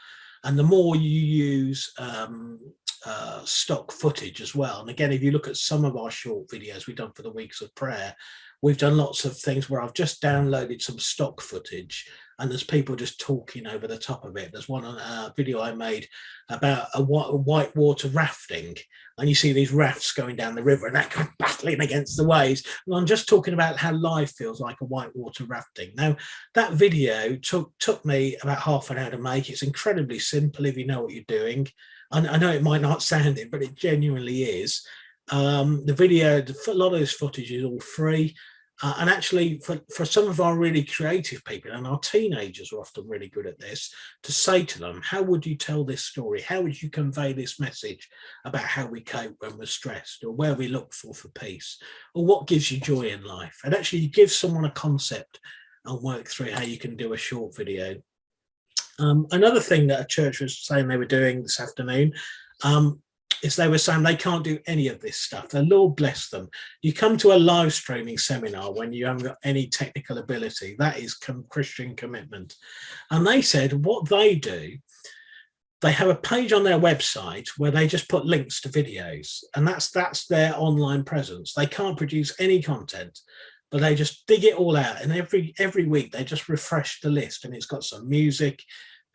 And the more you use stock footage as well. And again, if you look at some of our short videos we've done for the weeks of prayer, we've done lots of things where I've just downloaded some stock footage, and there's people just talking over the top of it. There's one video I made about a whitewater rafting, and you see these rafts going down the river and they're battling against the waves. And I'm just talking about how life feels like a whitewater rafting. Now, that video took me about half an hour to make. It's incredibly simple if you know what you're doing. I know it might not sound it, but it genuinely is. The video, a lot of this footage is all free. And actually, for some of our really creative people, and our teenagers are often really good at this, to say to them, how would you tell this story? How would you convey this message about how we cope when we're stressed, or where we look for peace, or what gives you joy in life? And actually, you give someone a concept and work through how you can do a short video. Another thing that a church was saying they were doing this afternoon is they were saying they can't do any of this stuff. The Lord bless them. You come to a live streaming seminar when you haven't got any technical ability. That is Christian commitment. And they said what they do, they have a page on their website where they just put links to videos, and that's their online presence. They can't produce any content, but they just dig it all out, and every week they just refresh the list, and it's got some music,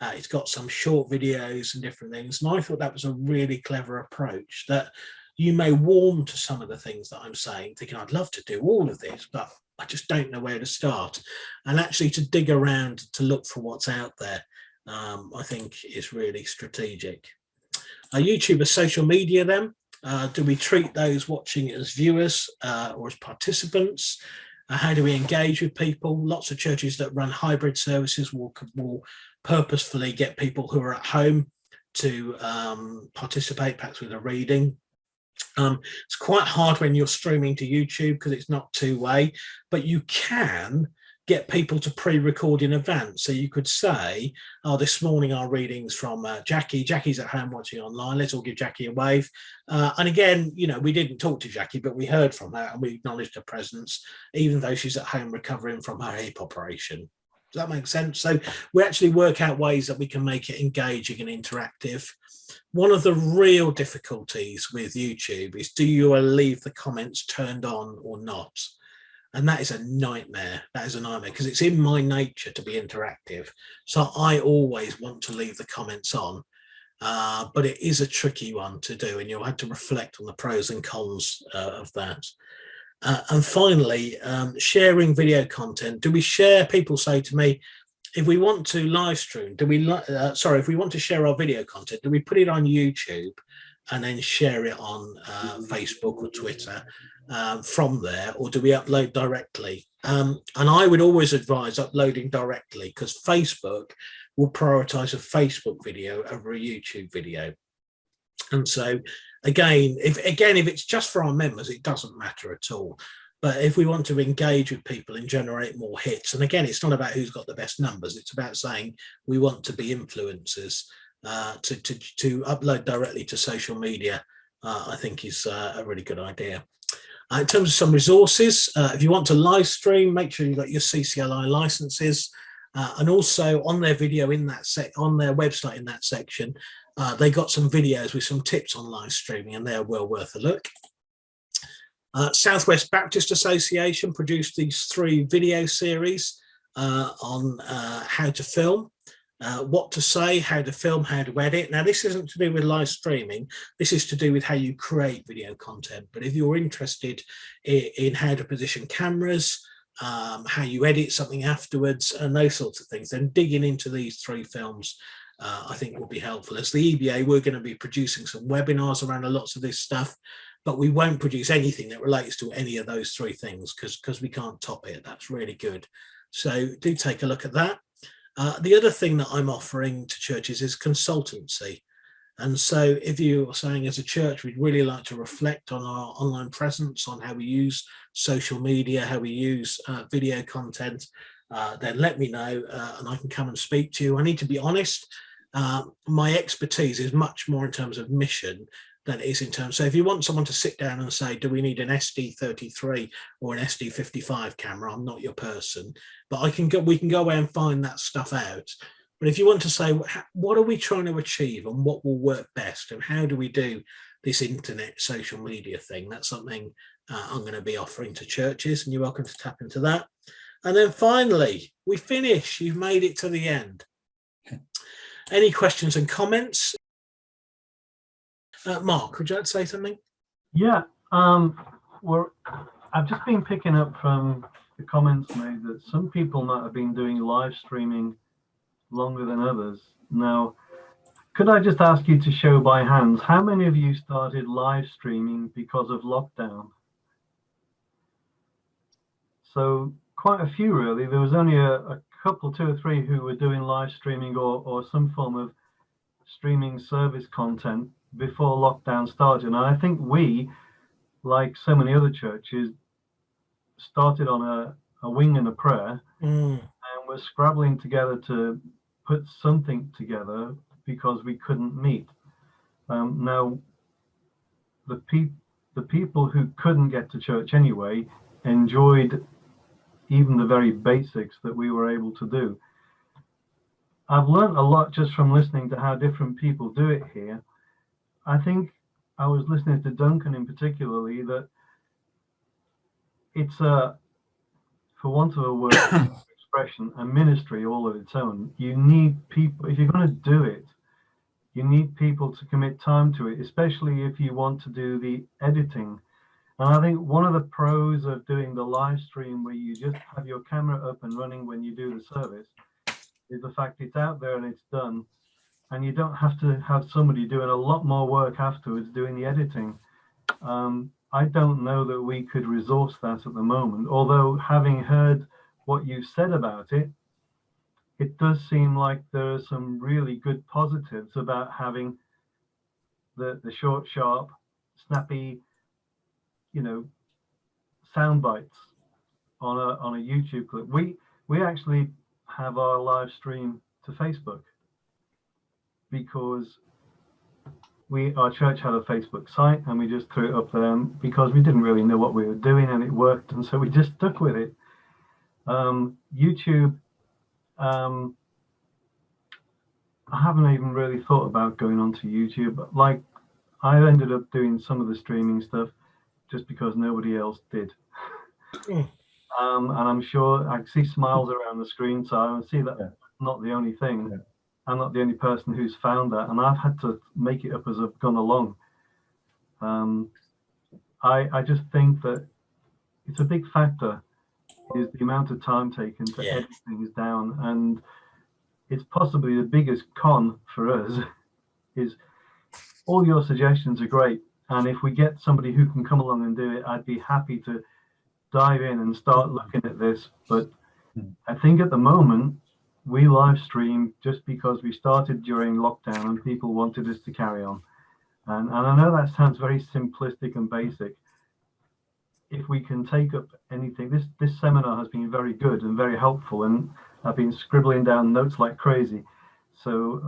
it's got some short videos and different things. And I thought that was a really clever approach, that you may warm to some of the things that I'm saying, thinking I'd love to do all of this, but I just don't know where to start. And actually to dig around to look for what's out there, I think is really strategic. YouTube as social media then? Do we treat those watching it as viewers or as participants? How do we engage with people? Lots of churches that run hybrid services will purposefully get people who are at home to participate, perhaps with a reading. It's quite hard when you're streaming to YouTube because it's not two-way, but you can get people to pre-record in advance. So you could say, oh, this morning our readings from Jackie. Jackie's at home watching online. Let's all give Jackie a wave. And again, you know, we didn't talk to Jackie, but we heard from her and we acknowledged her presence, even though she's at home recovering from her hip operation. Does that make sense? So we actually work out ways that we can make it engaging and interactive. One of the real difficulties with YouTube is, do you leave the comments turned on or not? And that is a nightmare. That is a nightmare because it's in my nature to be interactive. So I always want to leave the comments on, but it is a tricky one to do, and you'll have to reflect on the pros and cons of that. And finally, sharing video content. Do we share? People say to me, if we want to live stream, do we, if we want to share our video content, do we put it on YouTube and then share it on Facebook or Twitter from there, or do we upload directly? And I would always advise uploading directly, because Facebook will prioritize a Facebook video over a YouTube video. And so again, if it's just for our members, it doesn't matter at all. But if we want to engage with people and generate more hits, and again, it's not about who's got the best numbers, it's about saying we want to be influencers, to upload directly to social media, I think is a really good idea. In terms of some resources, if you want to live stream, make sure you've got your CCLI licenses, and also on their video in that on their website in that section, they got some videos with some tips on live streaming, and they're well worth a look. Southwest Baptist Association produced these 3 video series on how to film, what to say, how to film, how to edit. Now, this isn't to do with live streaming. This is to do with how you create video content. But if you're interested in how to position cameras, how you edit something afterwards, and those sorts of things, then digging into these 3 films I think will be helpful. As the EBA, we're going to be producing some webinars around lots of this stuff, but we won't produce anything that relates to any of those 3 things because we can't top it. That's really good. So do take a look at that. The other thing that I'm offering to churches is consultancy. And so if you're saying as a church, we'd really like to reflect on our online presence, on how we use social media, how we use video content, then let me know and I can come and speak to you. I need to be honest. My expertise is much more in terms of mission than it is in terms. So if you want someone to sit down and say, do we need an SD33 or an SD55 camera? I'm not your person, but we can go away and find that stuff out. But if you want to say, what are we trying to achieve and what will work best, and how do we do this internet social media thing? That's something I'm going to be offering to churches, and you're welcome to tap into that. And then finally, we finish. You've made it to the end. Any questions and comments? Mark, would you like to say something? Yeah, I've just been picking up from the comments made that some people might have been doing live streaming longer than others. Now, could I just ask you to show by hands, how many of you started live streaming because of lockdown? So quite a few, really. There was only a couple, 2 or 3 who were doing live streaming or some form of streaming service content before lockdown started. And I think we, like so many other churches, started on a wing and a prayer, and we're scrabbling together to put something together because we couldn't meet. Now, the people who couldn't get to church anyway enjoyed even the very basics that we were able to do. I've learned a lot just from listening to how different people do it here. I think I was listening to Duncan in particularly, that it's for want of a word expression, a ministry all of its own. You need people. If you're going to do it, you need people to commit time to it, especially if you want to do the editing. And I think one of the pros of doing the live stream where you just have your camera up and running when you do the service is the fact it's out there and it's done. and you don't have to have somebody doing a lot more work afterwards doing the editing. I don't know that we could resource that at the moment, although having heard what you've said about it, it does seem like there are some really good positives about having the short, sharp, snappy, sound bites on a YouTube clip. We actually have our live stream to Facebook because our church had a Facebook site, and we just threw it up there because we didn't really know what we were doing, and it worked, and so we just stuck with it. YouTube, I haven't even really thought about going onto YouTube. Like, I ended up doing some of the streaming stuff just because nobody else did. And I'm sure I see smiles around the screen, so I see that I'm not the only thing. Yeah. I'm not the only person who's found that, and I've had to make it up as I've gone along. I just think that it's a big factor is the amount of time taken to edit things down, and it's possibly the biggest con for us is all your suggestions are great, and if we get somebody who can come along and do it, I'd be happy to dive in and start looking at this. But I think at the moment we live stream just because we started during lockdown and people wanted us to carry on, and I know that sounds very simplistic and basic. If we can take up anything, this seminar has been very good and very helpful, and I've been scribbling down notes like crazy. So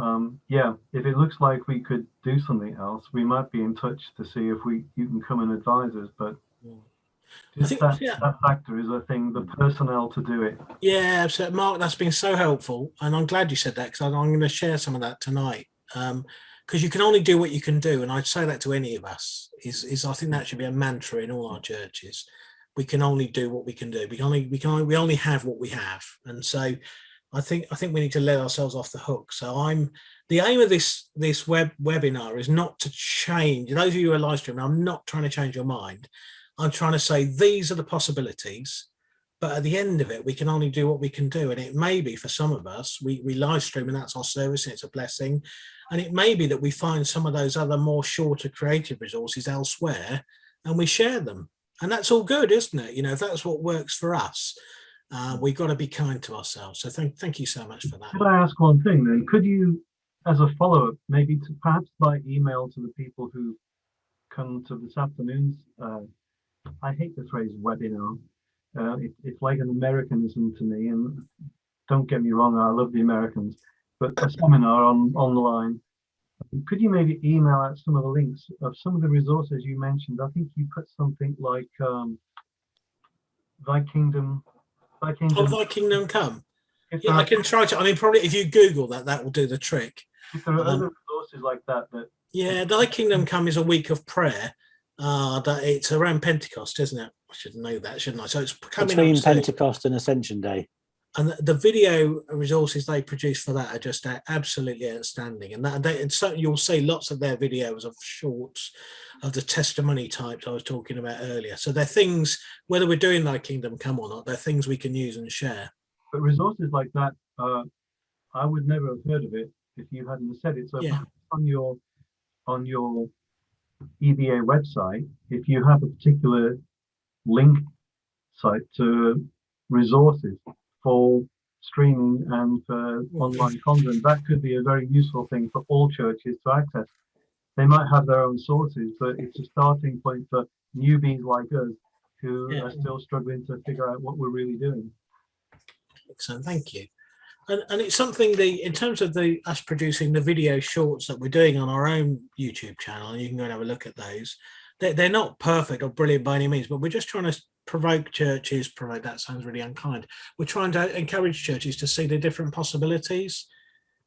if it looks like we could do something else, we might be in touch to see if you can come and advise us. But just that factor is, I think, the personnel to do it. Yeah, so Mark, that's been so helpful, and I'm glad you said that, because I'm going to share some of that tonight. Because you can only do what you can do, and I'd say that to any of us. Is I think that should be a mantra in all our churches. We can only do what we can do. We only have what we have, and so I think we need to let ourselves off the hook. So the aim of this webinar is not to change. Those of you who are live streaming, I'm not trying to change your mind. I'm trying to say these are the possibilities, but at the end of it, we can only do what we can do. And it may be for some of us, we live stream and that's our service and it's a blessing. And it may be that we find some of those other more shorter creative resources elsewhere and we share them. And that's all good, isn't it? If that's what works for us, we've got to be kind to ourselves. So thank you so much for that. Could I ask one thing then? Could you, as a follow-up, maybe perhaps by email to the people who come to this afternoon's, I hate the phrase webinar. It's like an Americanism to me, and don't get me wrong, I love the Americans, but a seminar online. Could you maybe email out some of the links of some of the resources you mentioned? I think you put something like Thy Kingdom Come. Yeah, I can try to. I mean, probably if you Google that will do the trick. If there are other resources like that. Yeah, Thy Kingdom Come is a week of prayer. It's around Pentecost, isn't it? I should know that, shouldn't I? So it's coming between Pentecost and Ascension Day. And the video resources they produce for that are just absolutely outstanding. And so you'll see lots of their videos of shorts of the testimony types I was talking about earlier. So they're things, whether we're doing Thy Kingdom Come or not, they're things we can use and share. But resources like that, I would never have heard of it if you hadn't said it. So on your EBA website, if you have a particular link site to resources for streaming and for online content, that could be a very useful thing for all churches to access. They might have their own sources, but it's a starting point for newbies like us who are still struggling to figure out what we're really doing. Excellent, thank you. And it's something in terms of us producing the video shorts that we're doing on our own YouTube channel, and you can go and have a look at those. They're not perfect or brilliant by any means, but we're just trying to provoke churches, that sounds really unkind. We're trying to encourage churches to see the different possibilities.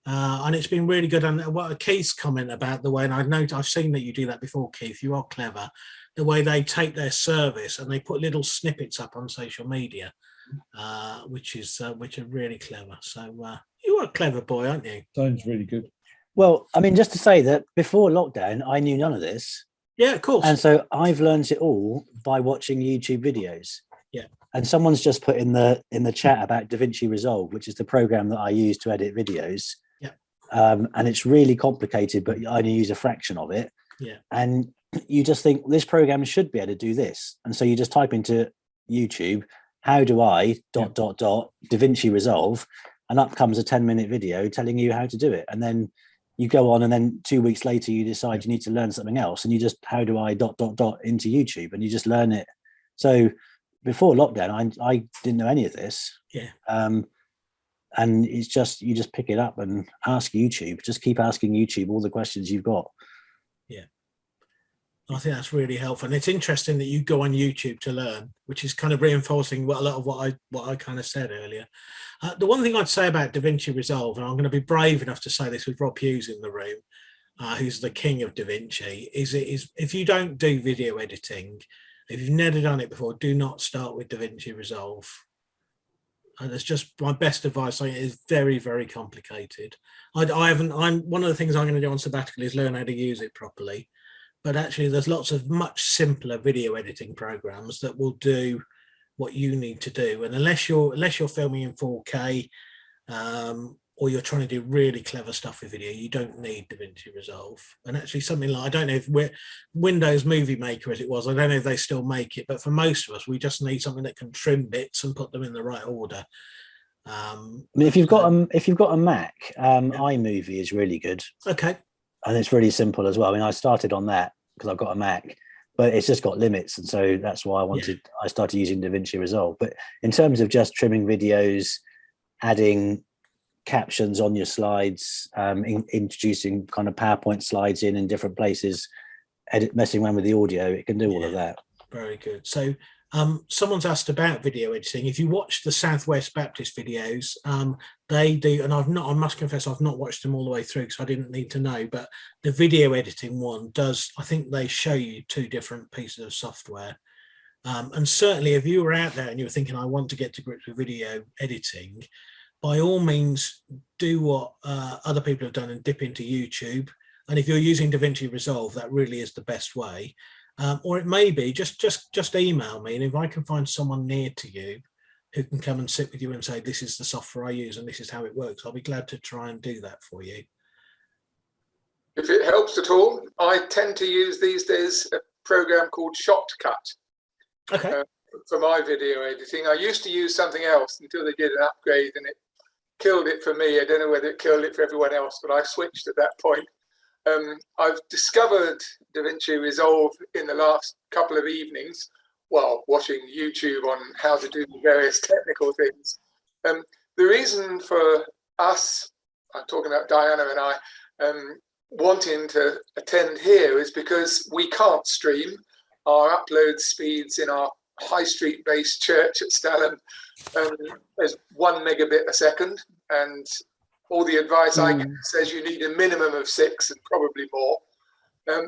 And it's been really good. And what Keith's comment about the way, and I've seen that you do that before, Keith, you are clever, the way they take their service and they put little snippets up on social media. Which are really clever. So you are a clever boy, aren't you? Sounds really good. Well, I mean, just to say that before lockdown, I knew none of this. Yeah, of course. And so I've learned it all by watching YouTube videos. Yeah. And someone's just put in the chat about DaVinci Resolve, which is the program that I use to edit videos. Yeah. and it's really complicated, but I only use a fraction of it. Yeah. And you just think this program should be able to do this. And so you just type into YouTube, how do I ... DaVinci Resolve, and up comes a 10-minute video telling you how to do it. And then you go on, and then 2 weeks later you decide you need to learn something else, and you just how do I ... into YouTube, and you just learn it. So before lockdown, I didn't know any of this. Yeah. And it's just, you just pick it up and ask YouTube. Just keep asking YouTube all the questions you've got. Yeah. I think that's really helpful. And it's interesting that you go on YouTube to learn, which is kind of reinforcing a lot of what I kind of said earlier. The one thing I'd say about DaVinci Resolve, and I'm going to be brave enough to say this with Rob Hughes in the room, who's the king of DaVinci, is if you don't do video editing, if you've never done it before, do not start with DaVinci Resolve. And it's just my best advice. It is very, very complicated. I'm one of the things I'm going to do on sabbatical is learn how to use it properly. But actually, there's lots of much simpler video editing programs that will do what you need to do. And unless you're filming in 4K, or you're trying to do really clever stuff with video, you don't need DaVinci Resolve. And actually, something like, I don't know if Windows Movie Maker, as it was, I don't know if they still make it, but for most of us, we just need something that can trim bits and put them in the right order. I mean, if you've got a Mac, iMovie is really good. Okay. And it's really simple as well. I mean, I started on that because I've got a Mac, but it's just got limits. And so that's why I started using DaVinci Resolve. But in terms of just trimming videos, adding captions on your slides, introducing kind of PowerPoint slides in different places, messing around with the audio, it can do all of that. Very good. So someone's asked about video editing. If you watch the Southwest Baptist videos, they do, and I must confess, I've not watched them all the way through because I didn't need to know, but the video editing one does, I think they show you 2 different pieces of software. And certainly if you were out there and you were thinking, I want to get to grips with video editing, by all means, do what other people have done and dip into YouTube. And if you're using DaVinci Resolve, that really is the best way. Or it may be just email me, and if I can find someone near to you who can come and sit with you and say, this is the software I use and this is how it works, I'll be glad to try and do that for you. If it helps at all, I tend to use these days a program called Shotcut. Okay. For my video editing. I used to use something else until they did an upgrade and it killed it for me. I don't know whether it killed it for everyone else, but I switched at that point. I've discovered DaVinci Resolve in the last couple of evenings while watching YouTube on how to do various technical things. The reason for us, I'm talking about Diana and I, wanting to attend here is because we can't stream. Our upload speeds in our high street based church at Stalham is 1 megabit a second, and all the advice I get says you need a minimum of 6 and probably more.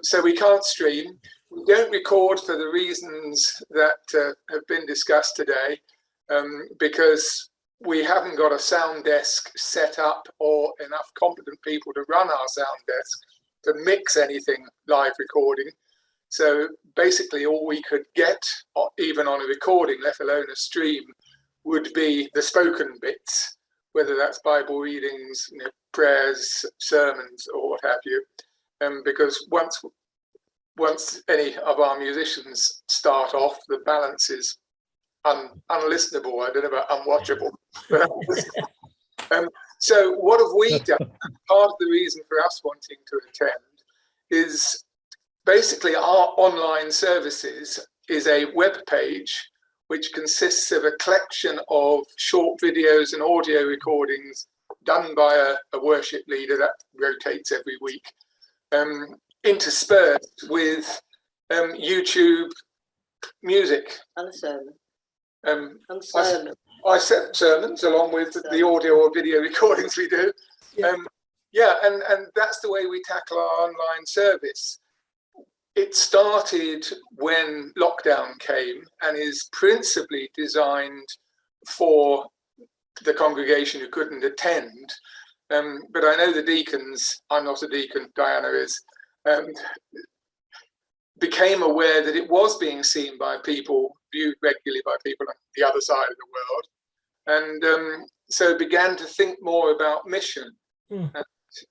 So we can't stream. We don't record for the reasons that have been discussed today, because we haven't got a sound desk set up or enough competent people to run our sound desk to mix anything live recording. So basically all we could get, even on a recording, let alone a stream, would be the spoken bits, whether that's Bible readings, prayers, sermons, or what have you. Because once any of our musicians start off, the balance is unlistenable. I don't know about unwatchable. So what have we done? Part of the reason for us wanting to attend is basically our online services is a web page which consists of a collection of short videos and audio recordings done by a worship leader that rotates every week, interspersed with YouTube music. And sermon. I set sermons along with the audio or video recordings we do. And that's the way we tackle our online service. It started when lockdown came and is principally designed for the congregation who couldn't attend. But I know the deacons, I'm not a deacon, Diana is, became aware that it was being seen by people, viewed regularly by people on the other side of the world. And so began to think more about mission.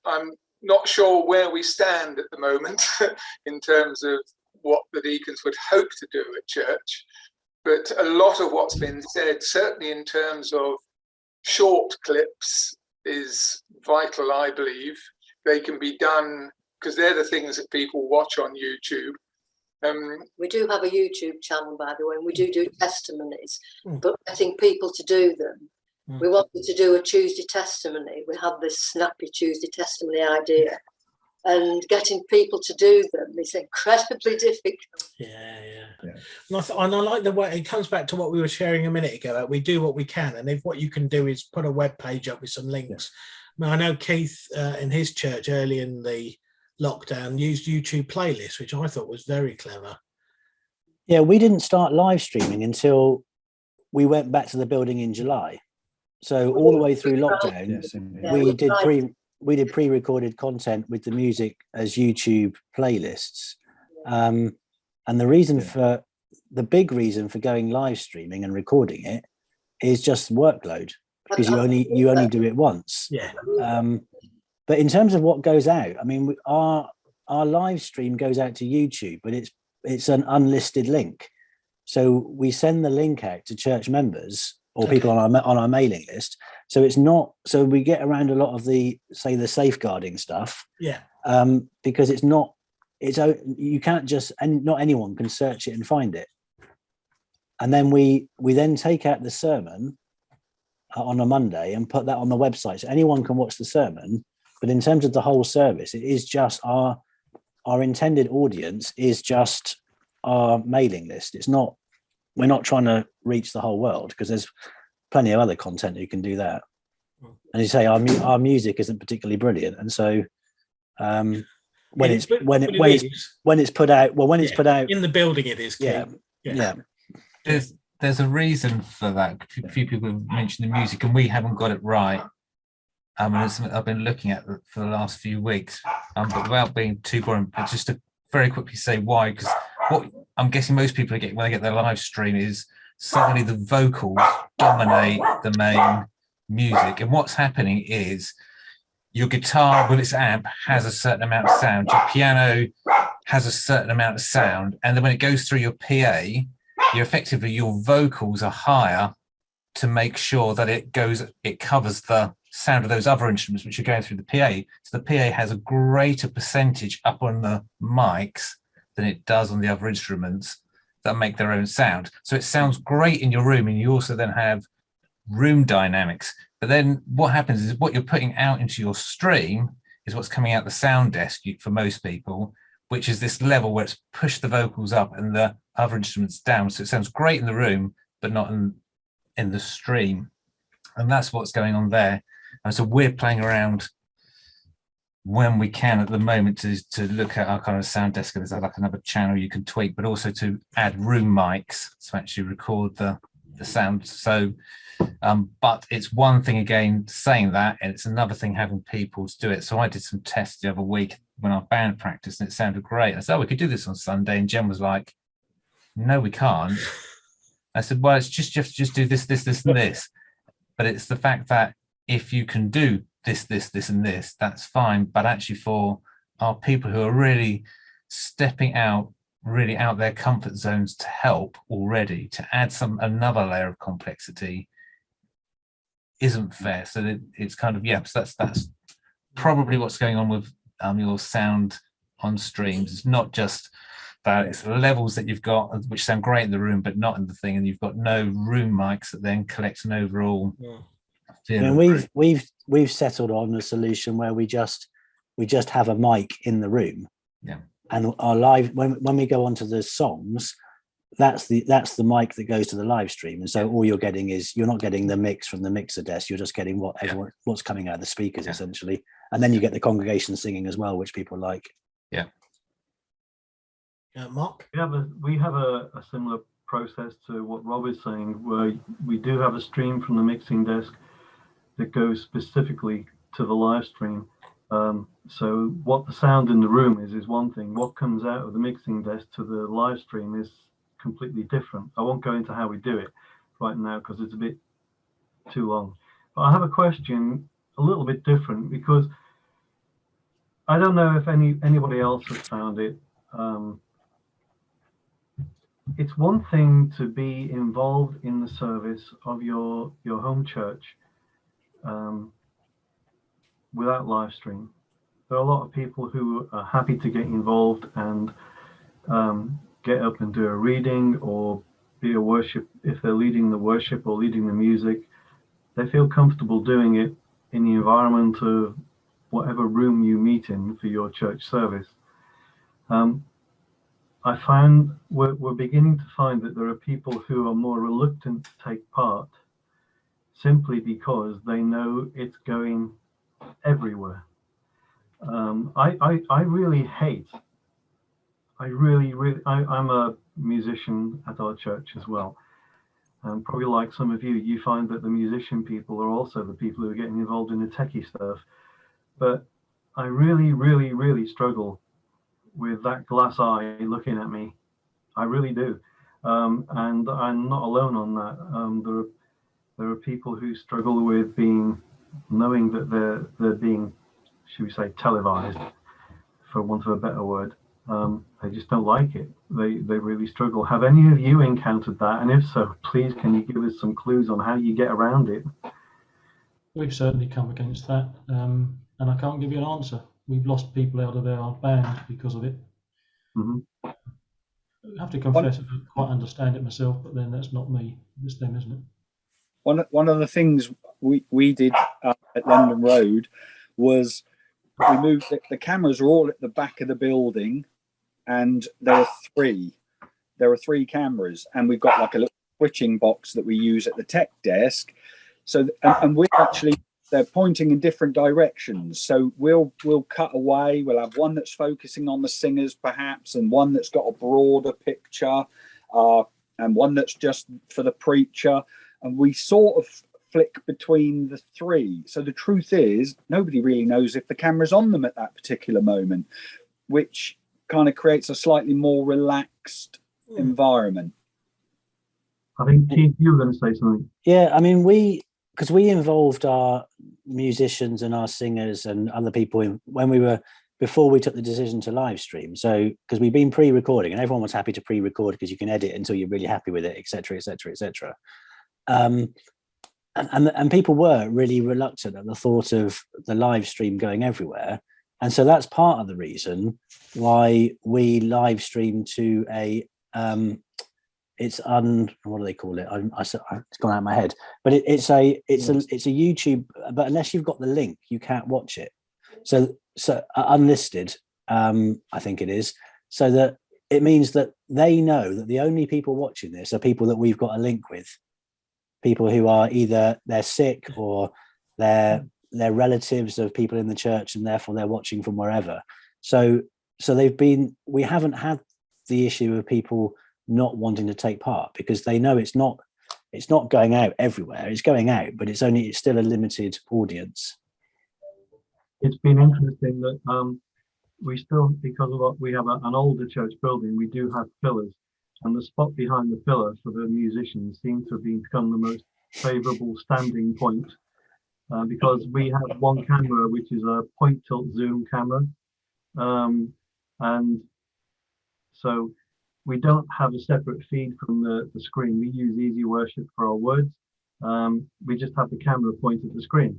I'm not sure where we stand at the moment in terms of what the deacons would hope to do at church. But a lot of what's been said, certainly in terms of short clips, is vital, I believe. They can be done because they're the things that people watch on YouTube. We do have a YouTube channel, by the way, and we do testimonies, but getting people to do them. We wanted to do a Tuesday testimony. We had this snappy Tuesday testimony idea, and getting people to do them is incredibly difficult. Yeah. And I like the way it comes back to what we were sharing a minute ago. We do what we can, and if what you can do is put a web page up with some links. I know Keith in his church early in the lockdown used YouTube playlists, which I thought was very clever. Yeah, we didn't start live streaming until we went back to the building in July. So all the way through lockdown, we did pre-recorded content with the music as YouTube playlists. And the reason for the big reason for going live streaming and recording it is just workload, because you only do it once. But in terms of what goes out, I mean, our live stream goes out to YouTube, but it's an unlisted link. So we send the link out to church members or people on our mailing list. So it's not, so we get around a lot of the safeguarding stuff. Because you can't just, and not anyone can search it and find it. And then we then take out the sermon on a Monday and put that on the website, so anyone can watch the sermon. But in terms of the whole service, it is just our intended audience is just our mailing list. It's not, we're not trying to reach the whole world, because there's plenty of other content who can do that. And you say our music isn't particularly brilliant, and so when it's put out in the building, it is. There's a reason for that. A few people have mentioned the music, and we haven't got it right. And it's something I've been looking at for the last few weeks. But without being too boring, but just to very quickly say why, because what I'm guessing most people are getting when they get their live stream is suddenly the vocals dominate the main music. And what's happening is your guitar with its amp has a certain amount of sound, your piano has a certain amount of sound, and then when it goes through your PA, your vocals are higher to make sure that it covers the sound of those other instruments which are going through the PA. So the PA has a greater percentage up on the mics than it does on the other instruments that make their own sound. So it sounds great in your room, and you also then have room dynamics. But then what happens is what you're putting out into your stream is what's coming out the sound desk for most people, which is this level where it's pushed the vocals up and the other instruments down. So it sounds great in the room, but not in the stream. And that's what's going on there. And so we're playing around when we can at the moment to look at our kind of sound desk. There's like another channel you can tweak, but also to add room mics to actually record the sound. So, but it's one thing again saying that, and it's another thing having people to do it. So I did some tests the other week when our band practiced, and it sounded great. I said, we could do this on Sunday. And Jen was like, no, we can't. I said, well, it's just, you have to just do this, this, and this. But it's the fact that if you can do this, and this, that's fine. But actually for our people who are really stepping out, really out their comfort zones to help already, to add another layer of complexity isn't fair. So it's kind of, so that's probably what's going on with your sound on streams. It's not just that, it's the levels that you've got which sound great in the room but not in the thing, and you've got no room mics that then collect an overall and we've settled on a solution where we just have a mic in the room, and our live when we go onto the songs, that's the mic that goes to the live stream, and so all you're getting is, you're not getting the mix from the mixer desk, you're just getting what's coming out of the speakers essentially, and then you get the congregation singing as well, which people like. Mark? We have a similar process to what Rob is saying, where we do have a stream from the mixing desk that goes specifically to the live stream. So what the sound in the room is one thing. What comes out of the mixing desk to the live stream is completely different. I won't go into how we do it right now because it's a bit too long. But I have a question a little bit different, because I don't know if anybody else has found it. It's one thing to be involved in the service of your home church without live stream. There are a lot of people who are happy to get involved and get up and do a reading or be a worship. If they're leading the worship or leading the music, they feel comfortable doing it in the environment of whatever room you meet in for your church service. I find we're beginning to find that there are people who are more reluctant to take part simply because they know it's going everywhere. I really hate, I'm a musician at our church as well. Probably like some of you, you find that the musician people are also the people who are getting involved in the techie stuff. But I really struggle with that glass eye looking at me. I really do. And I'm not alone on that. There are people who struggle with knowing that they're being, should we say, televised, for want of a better word. They just don't like it. They really struggle. Have any of you encountered that? And if so, please, can you give us some clues on how you get around it? We've certainly come against that, and I can't give you an answer. We've lost people out of our band because of it. Mm-hmm. I have to confess, I don't quite understand it myself, but then that's not me. It's them, isn't it? One of the things we did at London Road was we moved the cameras are all at the back of the building, and there are three cameras, and we've got like a little switching box that we use at the tech desk. So and we're actually, they're pointing in different directions. So we'll cut away. We'll have one that's focusing on the singers perhaps, and one that's got a broader picture, and one that's just for the preacher. And we sort of flick between the three. So the truth is, nobody really knows if the camera's on them at that particular moment, which kind of creates a slightly more relaxed environment. I think, Keith, you were going to say something. Yeah, I mean, because we involved our musicians and our singers and other people before we took the decision to live stream. So, because we've been pre-recording and everyone was happy to pre-record because you can edit until you're really happy with it, etc., etc., etc. And people were really reluctant at the thought of the live stream going everywhere. And so that's part of the reason why we live stream to a what do they call it? It's gone out of my head. But it's a YouTube. But unless you've got the link, you can't watch it. So unlisted, I think it is. So that it means that they know that the only people watching this are people that we've got a link with. People who are either they're sick or they're relatives of people in the church, and therefore they're watching from wherever. So we haven't had the issue of people not wanting to take part because they know it's not going out everywhere. It's going out, but it's still a limited audience. It's been interesting that we still, because of what we have an older church building, we do have pillars, and the spot behind the pillar for the musicians seems to have become the most favourable standing point because we have one camera, which is a point tilt zoom camera, and so we don't have a separate feed from the screen. We use Easy Worship for our words. We just have the camera pointed at the screen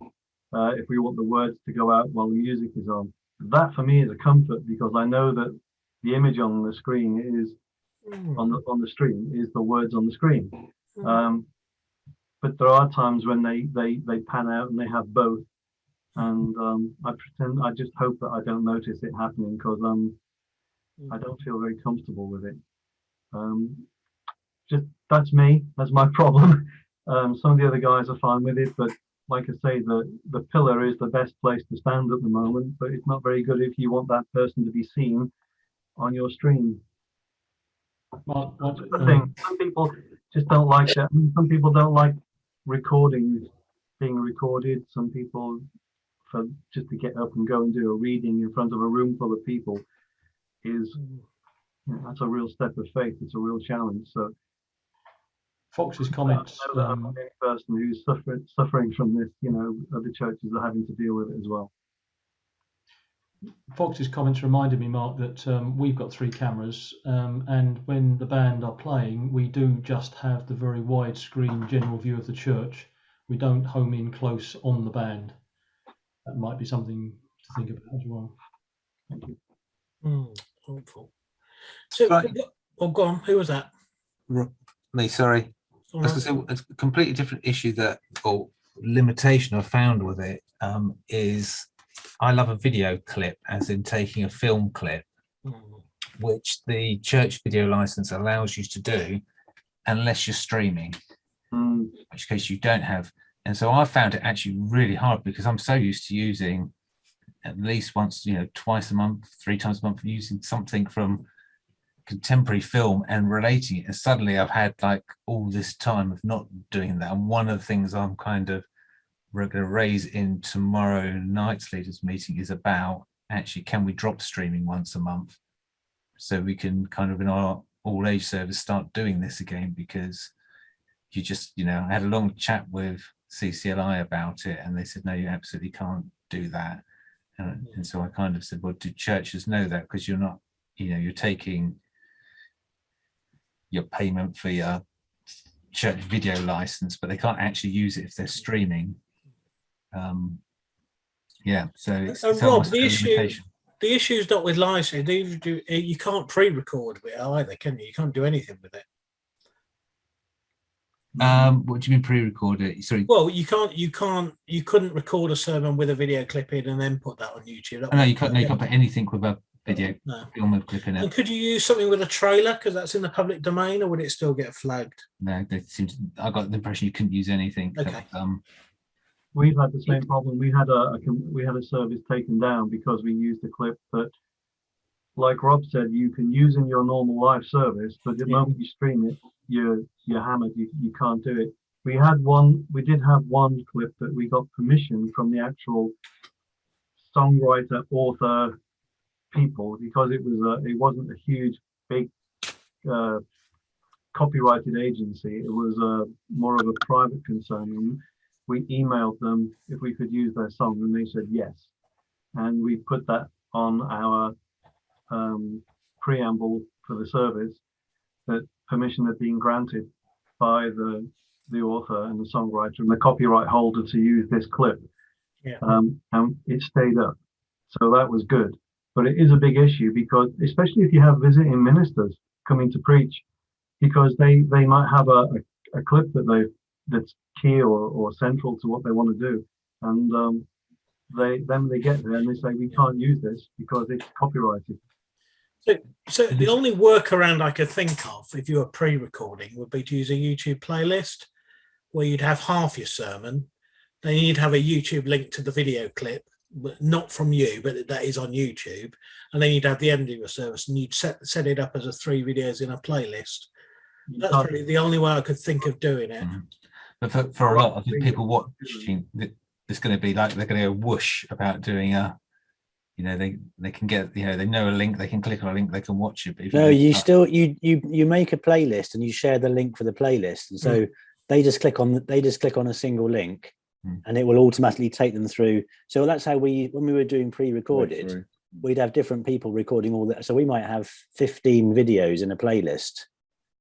if we want the words to go out while the music is on. That for me is a comfort because I know that the image on the screen is on the stream is the words on the screen. But there are times when they pan out and they have both, and I just hope that I don't notice it happening because I don't feel very comfortable with it. Just that's my problem. Some of the other guys are fine with it, but like I say, the pillar is the best place to stand at the moment, but it's not very good if you want that person to be seen on your stream. Some people just don't like that. Some people don't like recordings being recorded. Some people, for just to get up and go and do a reading in front of a room full of people that's a real step of faith. It's a real challenge. So Fox's comments. I know that I'm not the only person who's suffering from this. Other churches are having to deal with it as well. Fox's comments reminded me, Mark, that we've got 3 cameras, and when the band are playing, we do just have the very widescreen general view of the church. We don't home in close on the band. That might be something to think about as well. Helpful. So, Right. oh, go on. Who was that? Me, sorry. All I was right. going to say a completely different issue that, or limitation I found with it, is I love a video clip, as in taking a film clip, which the church video license allows you to do unless you're streaming, in which case you don't have. And so I found it actually really hard because I'm so used to using at least once, twice a month, 3 times a month, using something from contemporary film and relating it. And suddenly I've had like all this time of not doing that. And one of the things I'm kind of going to raise in tomorrow night's leaders meeting is about actually, can we drop streaming once a month so we can kind of in our all age service start doing this again? Because you just, I had a long chat with CCLI about it and they said, no, you absolutely can't do that. And so I kind of said, well, do churches know that? Because you're not, you're taking your payment for your church video license, but they can't actually use it if they're streaming. So it's Rob, almost the a issue limitation. the issue is not with live stream. You can't pre-record with it either, can you? You can't do anything with it. What do you mean pre-record it? Sorry. Well, you couldn't record a sermon with a video clip in and then put that on YouTube. No, you can't. No, you can't put anything with a video film and clip in it. And could you use something with a trailer because that's in the public domain, or would it still get flagged? No, I got the impression you couldn't use anything. Okay. We've had the same problem. We had a service taken down because we used a clip that, like Rob said, you can use in your normal live service, but the moment you stream it, you're hammered. You can't do it. We did have one clip that we got permission from the actual songwriter, author people, because it wasn't a huge, big copyrighted agency. It was more of a private concern. And we emailed them if we could use their song, and they said yes. And we put that on our preamble for the service, that permission had been granted by the author and the songwriter and the copyright holder to use this clip. And it stayed up. So that was good. But it is a big issue, because especially if you have visiting ministers coming to preach, because they might have a clip that's key or central to what they want to do, and they get there and they say, we can't use this because it's copyrighted. So the only workaround I could think of if you were pre-recording would be to use a YouTube playlist where you'd have half your sermon, then you'd have a YouTube link to the video clip, not from you, but that is on YouTube, and then you'd have the end of your service, and you'd set it up as 3 videos in a playlist. That's probably the only way I could think of doing it. But for a lot of the people watching, it's going to be like they're going to go whoosh about doing they can get, they know a link, they can click on a link, they can watch it. But no, you make a playlist and you share the link for the playlist, and so they just click on a single link, and it will automatically take them through. So that's how when we were doing pre-recorded, we'd have different people recording all that. So we might have 15 videos in a playlist,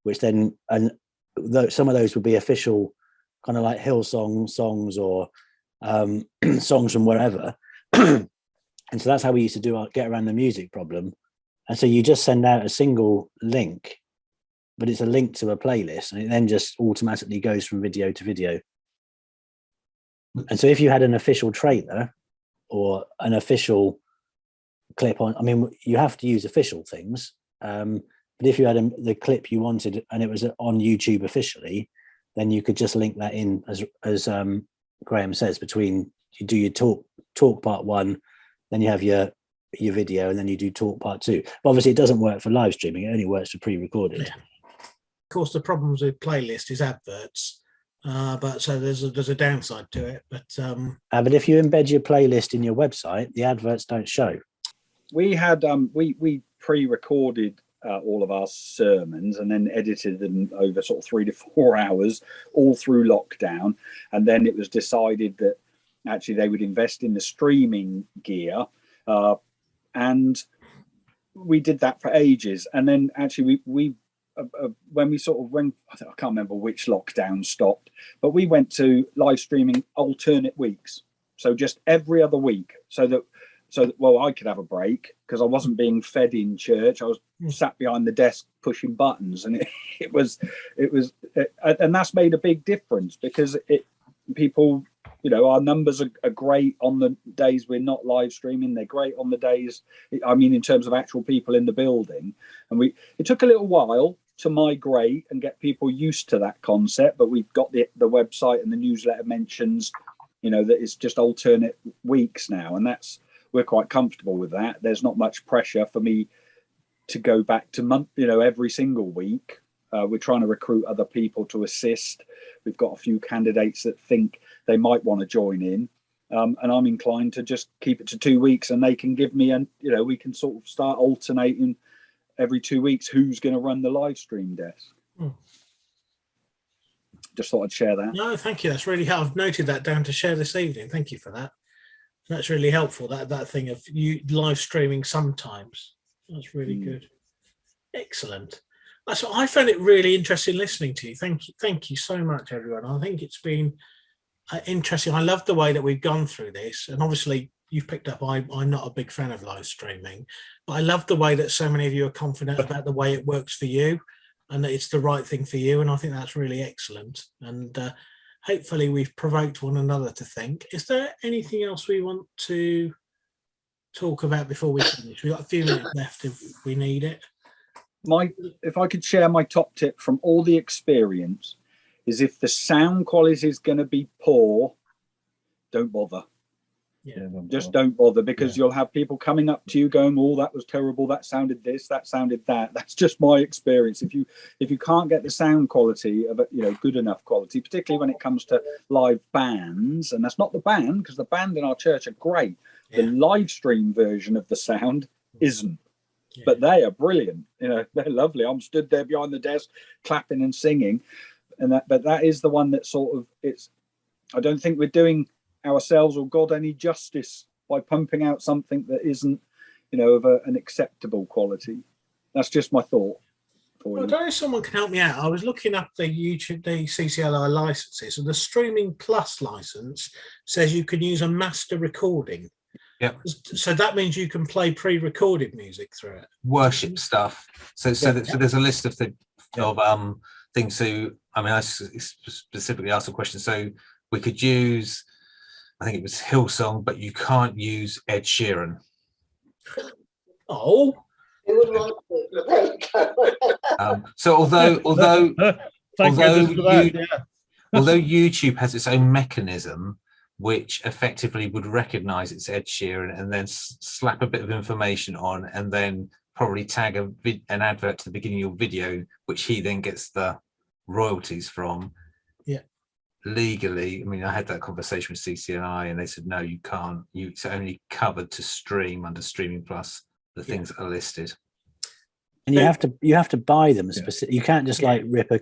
which then, and some of those would be official, kind of like Hillsong songs or songs from wherever. And so that's how we used to get around the music problem. And so you just send out a single link, but it's a link to a playlist, and it then just automatically goes from video to video. And so if you had an official trailer or an official clip on, you have to use official things. But if you had the clip you wanted and it was on YouTube officially, then you could just link that in, as Graeme says, between you do your talk part 1, then you have your video, and then you do talk part 2. But obviously it doesn't work for live streaming, it only works for pre-recorded. Of course, the problems with playlist is adverts, but so there's a downside to it. But if you embed your playlist in your website, the adverts don't show. We had we pre-recorded all of our sermons and then edited them over sort of 3 to 4 hours all through lockdown, and then it was decided that actually they would invest in the streaming gear and we did that for ages. And then actually we when we sort of I can't remember which lockdown stopped, but we went to live streaming alternate weeks, so just every other week, so that well, I could have a break because I wasn't being fed in church. I was sat behind the desk pushing buttons, and it was and that's made a big difference, because people, you know, our numbers are great on the days we're not live streaming. They're great on the days, I mean, in terms of actual people in the building. And it took a little while to migrate and get people used to that concept, but we've got the website, and the newsletter mentions, you know, that it's just alternate weeks now, and we're quite comfortable with that. There's not much pressure for me to go back to every single week. We're trying to recruit other people to assist. We've got a few candidates that think they might want to join in, and I'm inclined to just keep it to 2 weeks, and they can give me, and we can sort of start alternating every 2 weeks who's going to run the live stream desk. Just thought I'd share that. No, thank you. That's really helpful. I've noted that down to share this evening. Thank you for that. That's really helpful. That thing of you live streaming sometimes. That's really good. Excellent. So I found it really interesting listening to you. Thank you so much, everyone. I think it's been interesting. I love the way that we've gone through this, and obviously you've picked up I'm not a big fan of live streaming, but I love the way that so many of you are confident about the way it works for you, and that it's the right thing for you. And I think that's really excellent. And hopefully we've provoked one another to think. Is there anything else we want to talk about before we finish? We've got a few minutes left if we need it. If I could share my top tip from all the experience, is if the sound quality is going to be poor, don't bother. Just don't bother, because you'll have people coming up to you going, "Oh, that was terrible. That sounded this. That sounded that." That's just my experience. If you can't get the sound quality of good enough quality, particularly when it comes to live bands, and that's not the band, because the band in our church are great. The live stream version of the sound isn't. But they are brilliant. They're lovely. I'm stood there behind the desk clapping and singing, but that is the one that sort of I don't think we're doing ourselves or God any justice by pumping out something that isn't, of an acceptable quality. That's just my thought. Well, I don't know if someone can help me out. I was looking up the CCLI licenses, and the Streaming Plus license says you can use a master recording. Yep. So that means you can play pre-recorded music through it. Worship stuff. So there's a list of things. So I specifically asked a question. So we could use, I think it was Hillsong, but you can't use Ed Sheeran. Oh. Who would want to? So although YouTube has its own mechanism which effectively would recognize it's Ed Sheeran and then slap a bit of information on, and then probably tag an advert to the beginning of your video, which he then gets the royalties from. Yeah. Legally, I had that conversation with CCNI, and they said, no, you can't. It's only covered to stream under Streaming Plus, the things that are listed. And you have to buy them specific. You can't just rip a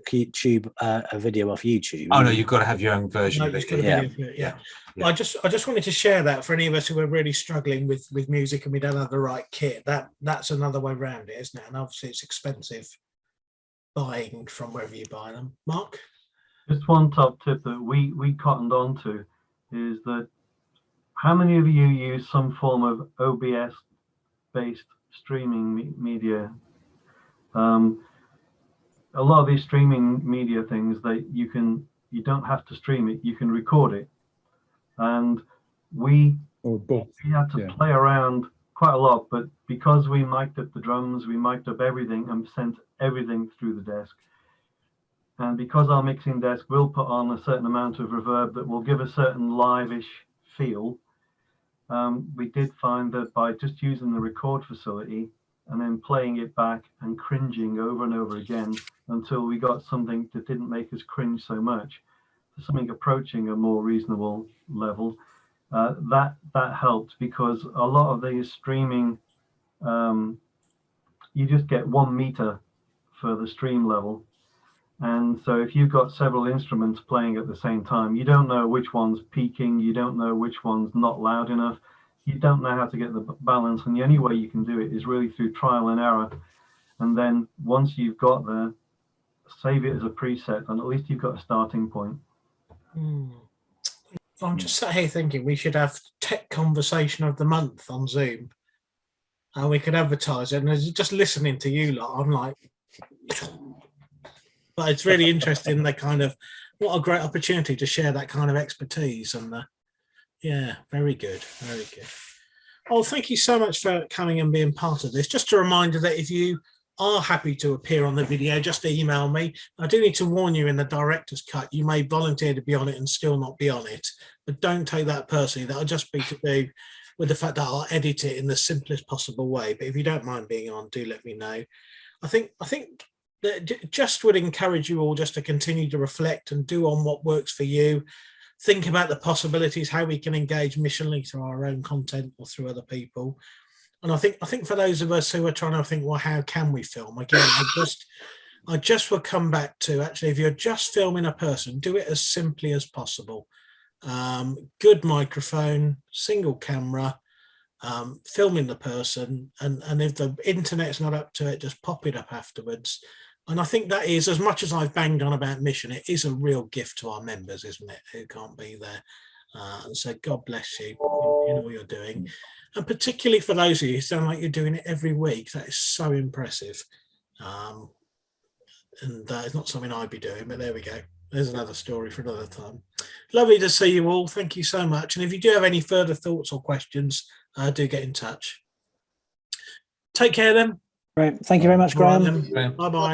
video off YouTube. Oh no, you've got to have your own version of it. Yeah. Well, I just wanted to share that for any of us who are really struggling with music and we don't have the right kit. That's another way around it, isn't it? And obviously it's expensive buying from wherever you buy them. Mark? Just one top tip that we cottoned on to is that how many of you use some form of OBS based streaming media? A lot of these streaming media things that you don't have to stream it, you can record it. And we had to play around quite a lot, but because we mic'd up the drums, we mic'd up everything and sent everything through the desk. And because our mixing desk will put on a certain amount of reverb that will give a certain live-ish feel, we did find that by just using the record facility and then playing it back and cringing over and over again until we got something that didn't make us cringe so much, something approaching a more reasonable level, that helped, because a lot of these streaming, you just get 1 meter for the stream level. And so if you've got several instruments playing at the same time, you don't know which one's peaking, you don't know which one's not loud enough. you don't know how to get the balance, and the only way you can do it is really through trial and error. And then once you've got there, save it as a preset, and at least you've got a starting point. I'm just sat here thinking we should have tech conversation of the month on Zoom, and we could advertise it. And just listening to you lot, I'm like, but it's really interesting. The kind of, what a great opportunity to share that kind of expertise. And yeah, very good, very good. Oh, thank you so much for coming and being part of this. Just a reminder that if you are happy to appear on the video, just email me. I do need to warn you, in the director's cut, you may volunteer to be on it and still not be on it, but don't take that personally. That'll just be to do with the fact that I'll edit it in the simplest possible way. But if you don't mind being on, do let me know. I think that just would encourage you all just to continue to reflect and do on what works for you. Think about the possibilities, how we can engage missionally through our own content or through other people. And I think for those of us who are trying to think, well, how can we film? Again, I just will come back to, actually, if you're just filming a person, do it as simply as possible. Good microphone, single camera, filming the person, and if the internet's not up to it, just pop it up afterwards. And I think that is, as much as I've banged on about mission, it is a real gift to our members, isn't it, who can't be there. And so God bless you in all you're doing. And particularly for those of you who sound like you're doing it every week, that is so impressive. And that is not something I'd be doing, but there we go. There's another story for another time. Lovely to see you all. Thank you so much. And if you do have any further thoughts or questions, do get in touch. Take care then. Right. Thank you very much, Graeme. Bye-bye.